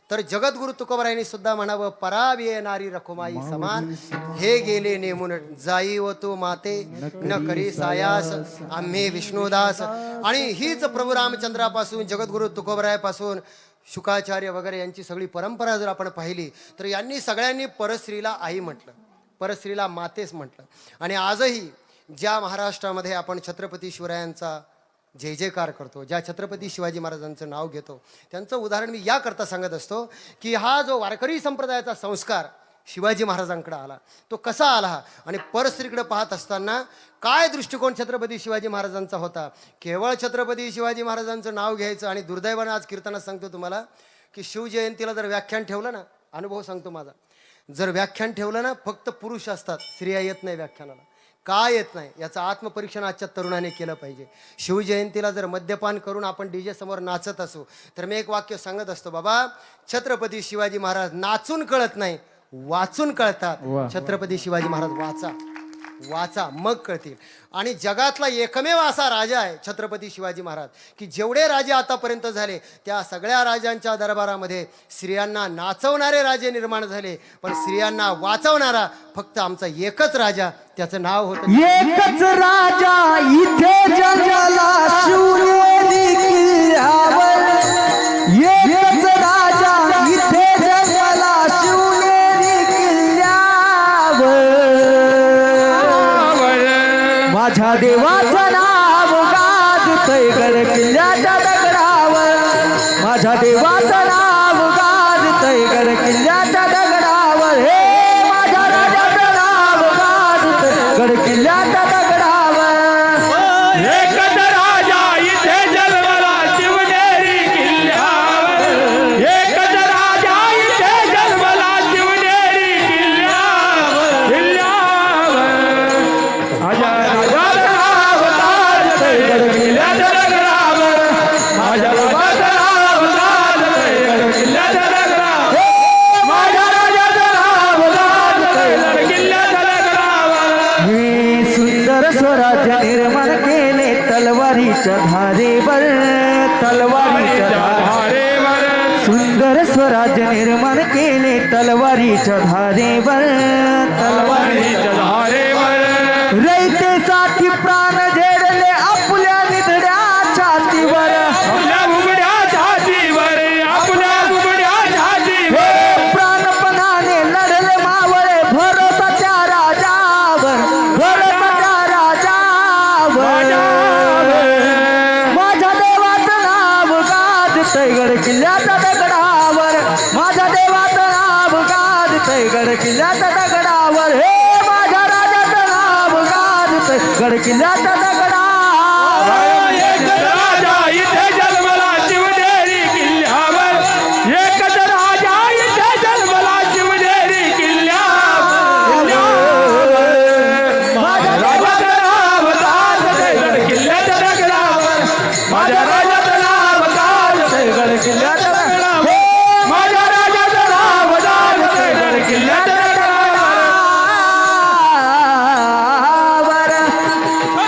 तर जगद्गुरु तुकोबरायांनी सुद्धा म्हणावं, पराविये नारी रखुमाई समान, हे गेले नेमून जाई व तू माते, न करी सायास आम्ही विष्णुदास. आणि हीच प्रभू रामचंद्रापासून, जगद्गुरु तुकोबरायापासून शुकाचार्य वगैरे यांची सगळी परंपरा जर आपण पाहिली तर यांनी सगळ्यांनी परस्त्रीला आई म्हटलं, परस्त्रीला मातेच म्हटलं. आणि आजही ज्या महाराष्ट्रामध्ये आपण छत्रपती शिवरायांचा जय जयकार करतो, ज्या छत्रपती शिवाजी महाराजांचं नाव घेतो, त्यांचं उदाहरण मी याकरता सांगत असतो की हा जो वारकरी संप्रदायाचा संस्कार शिवाजी महाराजांकडे आला, तो कसा आला. आणि परस्त्रीकडे पाहत असताना काय दृष्टिकोन छत्रपती शिवाजी महाराजांचा होता. केवळ छत्रपती शिवाजी महाराजांचं नाव घ्यायचं. आणि दुर्दैवानं आज कीर्तनात सांगतो तुम्हाला की शिवजयंतीला जर व्याख्यान ठेवलं ना, अनुभव सांगतो माझा, जर व्याख्यान ठेवलं ना, फक्त पुरुष असतात, स्त्रिया येत नाही व्याख्यानाला. काय येत नाही याचं आत्मपरीक्षण आजच्या तरुणाने केलं पाहिजे. शिवजयंतीला जर मद्यपान करून आपण डीजे समोर नाचत असू तर मी एक वाक्य सांगत असतो, बाबा, छत्रपती शिवाजी महाराज नाचून कळत नाही, वाचून कळतात. छत्रपती शिवाजी महाराज वाचा, वाचा, मग कळतील. आणि जगातला एकमेव असा राजा आहे छत्रपती शिवाजी महाराज की जेवढे राजे आतापर्यंत झाले त्या सगळ्या राजांच्या दरबारामध्ये स्त्रियांना नाचवणारे राजे निर्माण झाले, पण स्त्रियांना वाचवणारा फक्त आमचा एकच राजा, त्याचं नाव होतं एकच राजा इथे जन्माला शिवनेरी किल्ल्यावर, एकच राजा इथे जन्माला शिवनेरी किल्ल्यावर. माझ्या देवाचं नाव गाजतंय गड किल्ल्याच्या दगडावर, माझ्या देवाचं नाव गाजतंय गड किल्ल्याच्या दगडावर. हे माझ्या राजाचं नाव गाजतंय गड किल्ल्याच्या दगडावर. एकच राजा इथे जन्मला शिवनेरी किल्ल्यावर, एकच राजा इथे जन्मला शिवनेरी किल्ल्यावर, किल्ल्यावर. माझ्या राजाचं नाव गाजतंय गड किल्ल्याच्या दगडावर, माझ्या बाबाचं नाव गाजतंय गड किल्ल्याच्या दगडावर. माझ्या राजाचं नाव गाजतंय गड किल्ल्याच्या दगडावर. मी सुंदर स्वराज्य निर्माण केले तलवारीच्या धारेवर, तलवारीच्या धारेवर, सुंदर स्वराज्य निर्माण केले तलवारीच्या धारेवर, तलवारीच्या धारेवर. रयतेसाठी प्राण झेडले आपल्या निधड्या छातीवर, आपल्या उघड्या छातीवर, आपल्या उघड्या छातीवर. प्राणपणाने लढले मावळे भरोसाच्या राजावर, भरोसाच्या राजावर. माझ्या देवाचं नाव गाजतंय गड किल्ल्याच्या दगडावर, माझ्या देवाचं नाव गाजतंय गड किल्ल्याच्या दगडावर. हे माझ्या राजाचं नाव गाजतंय गड किल्ल्याच्या दगडावर. एकच राजा इथे जन्मला शिवनेरी किल्ल्यावर, एकच राजा इथे जन्मला शिवनेरी किल्ल्यावर. माझ्या राजाचं नाव गाजतंय गड किल्ल्याच्या दगडावर, माझ्या राजाचं नाव गाजतंय गड किल्ल्याच्या दगडावर. माझ्या राजाचं नाव गाजतंय गड किल्ल्याच्या दगडावर.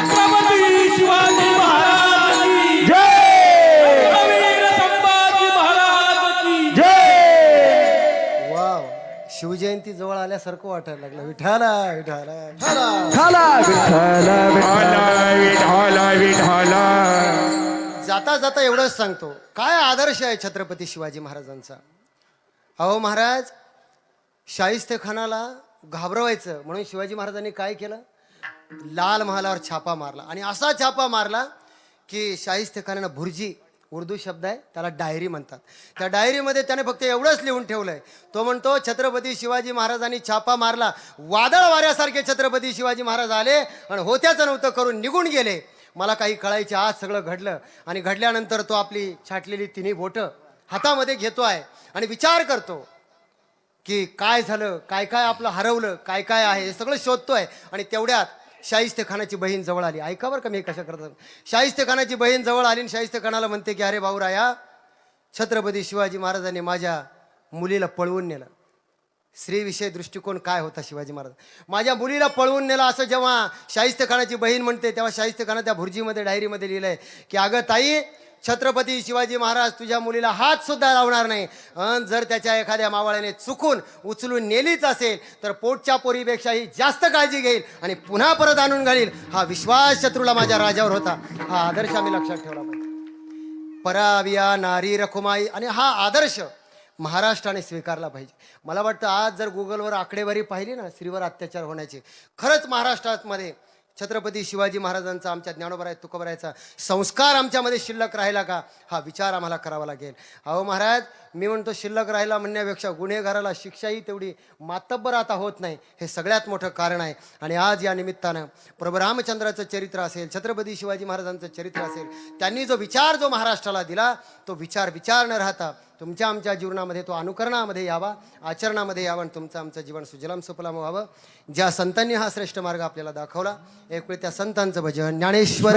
छत्रपती शिवाजी महाराज की जय वीर संभाजी महाराज की जय. वाव. शिवजयंती जवळ आल्यासारखं वाटायला लागलं. विठाला विठाला विठाला. ठाला विठ्ठला विठ्ठला. विठाला विठाला. जाता जाता एवढंच सांगतो, काय आदर्श आहे छत्रपती शिवाजी महाराजांचा. अहो महाराज, शाहिस्तेखानाला घाबरवायचं म्हणून शिवाजी महाराजांनी काय केलं, लाल महालावर छापा मारला. आणि असा छापा मारला की शाहिस्तेखानानं भुर्जी, उर्दू शब्द आहे, त्याला डायरी म्हणतात. त्या डायरीमध्ये त्याने फक्त एवढंच लिहून ठेवलंय. तो म्हणतो, छत्रपती शिवाजी महाराजांनी छापा मारला, वादळ वाऱ्यासारखे छत्रपती शिवाजी महाराज आले आणि होत्याचं नव्हतं करून निघून गेले. मला काही कळायचे, आज सगळं घडलं. आणि घडल्यानंतर तो आपली छाटलेली तिन्ही बोटं हातामध्ये घेतो आहे आणि विचार करतो की काय झालं, काय काय आपलं हरवलं, काय काय आहे हे सगळं शोधतोय. आणि तेवढ्यात शाहिस्ते खानाची बहीण जवळ आली. ऐका बरं का मी कशा करतात. शाहिस्ते खानाची बहीण जवळ आली आणि शाहिस्ते खानाला म्हणते की अरे भाऊराया, छत्रपती शिवाजी महाराजांनी माझ्या मुलीला पळवून नेलं. स्त्रीविषयी दृष्टिकोन काय होता शिवाजी महाराज, माझ्या मुलीला पळवून नेला असं जेव्हा शाहिस्ते खानाची बहीण म्हणते, तेव्हा शाहिस्ते खाना त्या भुर्जीमध्ये डायरीमध्ये लिहिलंय की अगं ताई, छत्रपती शिवाजी महाराज तुझ्या मुलीला हात सुद्धा लावणार नाही. जर त्याच्या एखाद्या मावळ्याने चुकून उचलून नेलीच असेल तर पोटच्या पोरीपेक्षाही जास्त काळजी घेईल आणि पुन्हा परत आणून घालील. हा विश्वास शत्रूला माझ्या राजावर होता. हा आदर्श आम्ही लक्षात ठेवला पाहिजे. पराविया नारी रखुमाई, आणि हा आदर्श महाराष्ट्राने स्वीकारला पाहिजे. मला वाटतं आज जर गुगलवर आकडेवारी पाहिली ना स्त्रीवर अत्याचार होण्याची, खरंच महाराष्ट्रामध्ये छत्रपती शिवाजी महाराजांचा, आमच्या ज्ञानोबराय तुकोबरायचा संस्कार आमच्यामध्ये शिल्लक राहिला का, हा विचार आम्हाला करावा लागेल. अहो महाराज, मी म्हणतो शिल्लक राहिला म्हणण्यापेक्षा गुन्हेगाराला शिक्षाही तेवढी मातब्बर आता होत नाही, हे सगळ्यात मोठं कारण आहे. आणि आज या निमित्तानं प्रभू रामचंद्राचं चरित्र असेल, छत्रपती शिवाजी महाराजांचं चरित्र असेल, त्यांनी जो विचार जो महाराष्ट्राला दिला, तो विचार न राहता तुमच्या आमच्या जीवनामध्ये तो अनुकरणामध्ये यावा, आचरणामध्ये यावा आणि तुमचं आमचं जीवन सुजलाम सुफलाम व्हावं. ज्या संतांनी हा श्रेष्ठ मार्ग आपल्याला दाखवला, एक वेळ त्या संतांचं भजन ज्ञानेश्वर